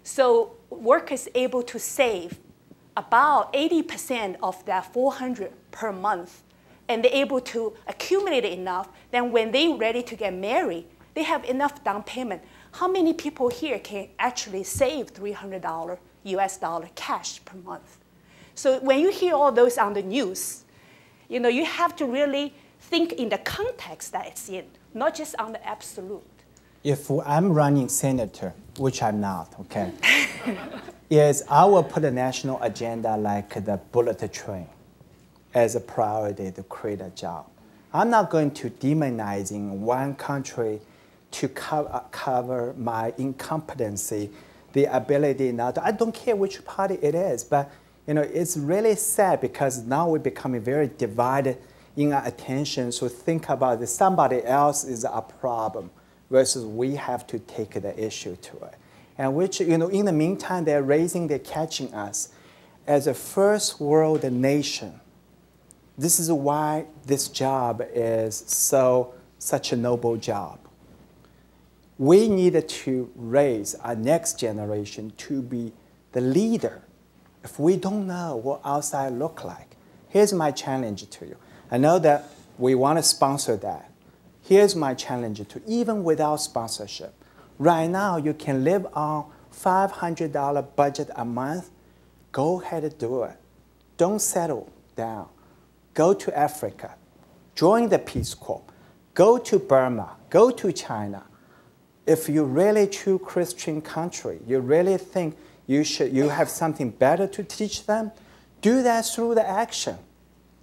So workers able to save about 80% of that $400 per month, and they're able to accumulate enough. Then when they're ready to get married, they have enough down payment. How many people here can actually save $300 cash per month? So when you hear all those on the news, you have to really think in the context that it's in, not just on the absolute. If I'm running senator, which I'm not, okay, is I will put a national agenda like the bullet train as a priority to create a job. I'm not going to demonizing one country to cover my incompetency, the ability not. I don't care which party it is, but it's really sad because now we're becoming very divided in our attention. So think about it, somebody else is a problem versus we have to take the issue to it. And which, in the meantime, they're catching us as a first world nation. This is why this job is such a noble job. We need to raise our next generation to be the leader. If we don't know what outside look like, here's my challenge to you. I know that we want to sponsor that. Here's my challenge to you. Even without sponsorship, right now you can live on $500 budget a month. Go ahead and do it. Don't settle down. Go to Africa. Join the Peace Corps. Go to Burma. Go to China. If you're really true Christian country, you really think you have something better to teach them, do that through the action.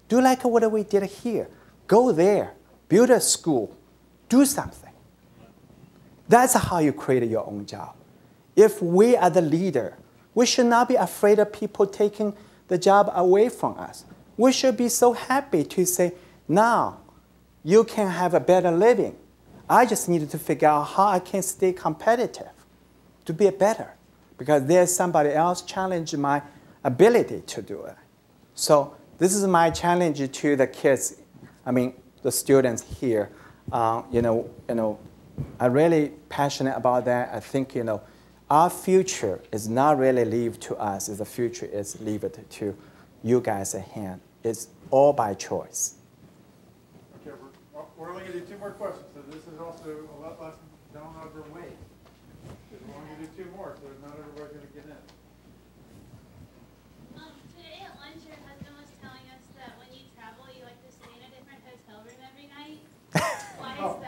Do like what we did here. Go there, build a school, do something. That's how you create your own job. If we are the leader, we should not be afraid of people taking the job away from us. We should be so happy to say, now you can have a better living. I just needed to figure out how I can stay competitive to be better because there's somebody else challenge my ability to do it. So this is my challenge to the kids, the students here. I'm really passionate about that. I think, our future is not really leave to us. The future is leave it to you guys' hand. It's all by choice. Okay, we're only going to do 2 more questions, so this is also a lot less down overweight. We're only going to do 2 more, so not everybody's going to get in. Today at lunch, your husband was telling us that when you travel, you like to stay in a different hotel room every night. Why is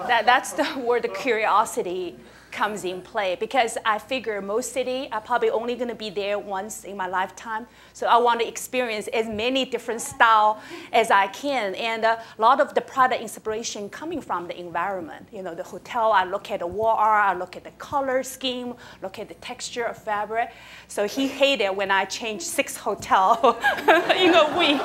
that? That's the word curiosity. comes in play, because I figure most city are probably only going to be there once in my lifetime. So I want to experience as many different style as I can. And a lot of the product inspiration coming from the environment. You know, the hotel, I look at the wall art, I look at the color scheme, look at the texture of fabric. So he hated when I changed 6 hotels in a week.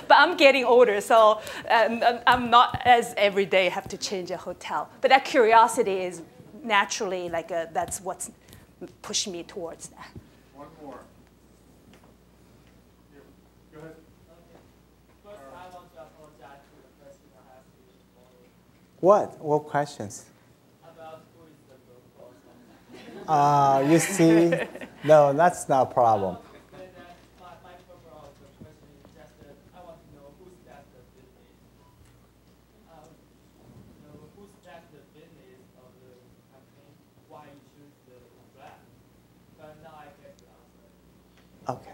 But I'm getting older, so I'm not as every day have to change a hotel. But that curiosity is naturally like that's what's pushed me towards that. One more. Go ahead. First, I want to apologize for the question I asked you before What? What questions? about who is the good person. You see, no, that's not a problem. But my purpose of the question is just that I want to know who started the business. Who started the business of the company? Why you choose the brand? But now I get the answer. Okay.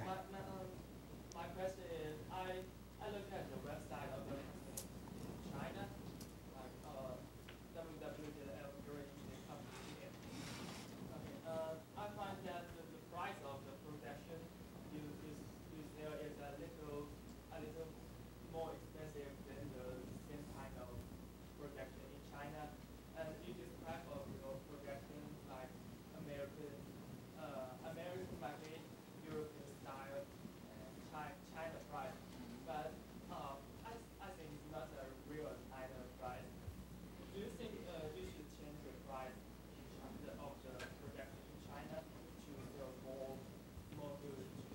My question is, I look at the website of the company in China, like www.evergreen.com. I find that the price of the production there is a little more expensive than the same kind of production in China. And you describe of your production like American market, European style, and China price. But I think it's not a real China price. Do you think you should change the price of the production in China to sell more goods to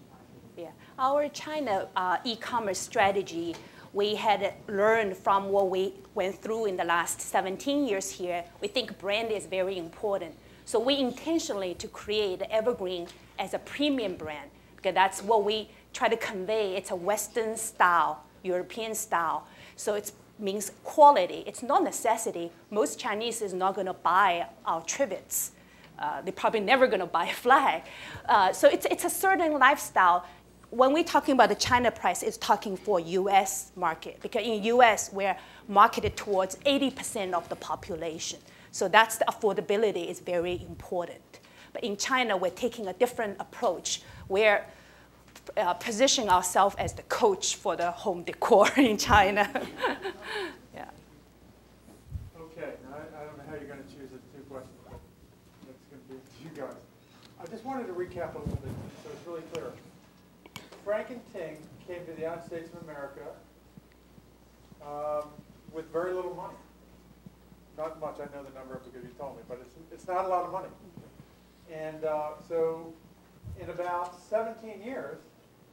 China? Yeah, our China e-commerce strategy, we had learned from what we went through in the last 17 years here. We think brand is very important. So we intentionally to create Evergreen as a premium brand, because that's what we try to convey. It's a Western style, European style. So it means quality. It's not necessity. Most Chinese is not going to buy our trivets. They're probably never going to buy a flag. So it's a certain lifestyle. When we're talking about the China price, it's talking for U.S. market, because in U.S. we're marketed towards 80% of the population. So that's the affordability is very important. But in China, we're taking a different approach. We're positioning ourselves as the coach for the home decor in China. Yeah. Okay, now I don't know how you're going to choose the 2 questions, but that's going to be up to you guys. I just wanted to recap a little bit so it's really clear. Frank and Ting came to the United States of America with very little money. Not much, I know the number because you told me, but it's not a lot of money. And so in about 17 years,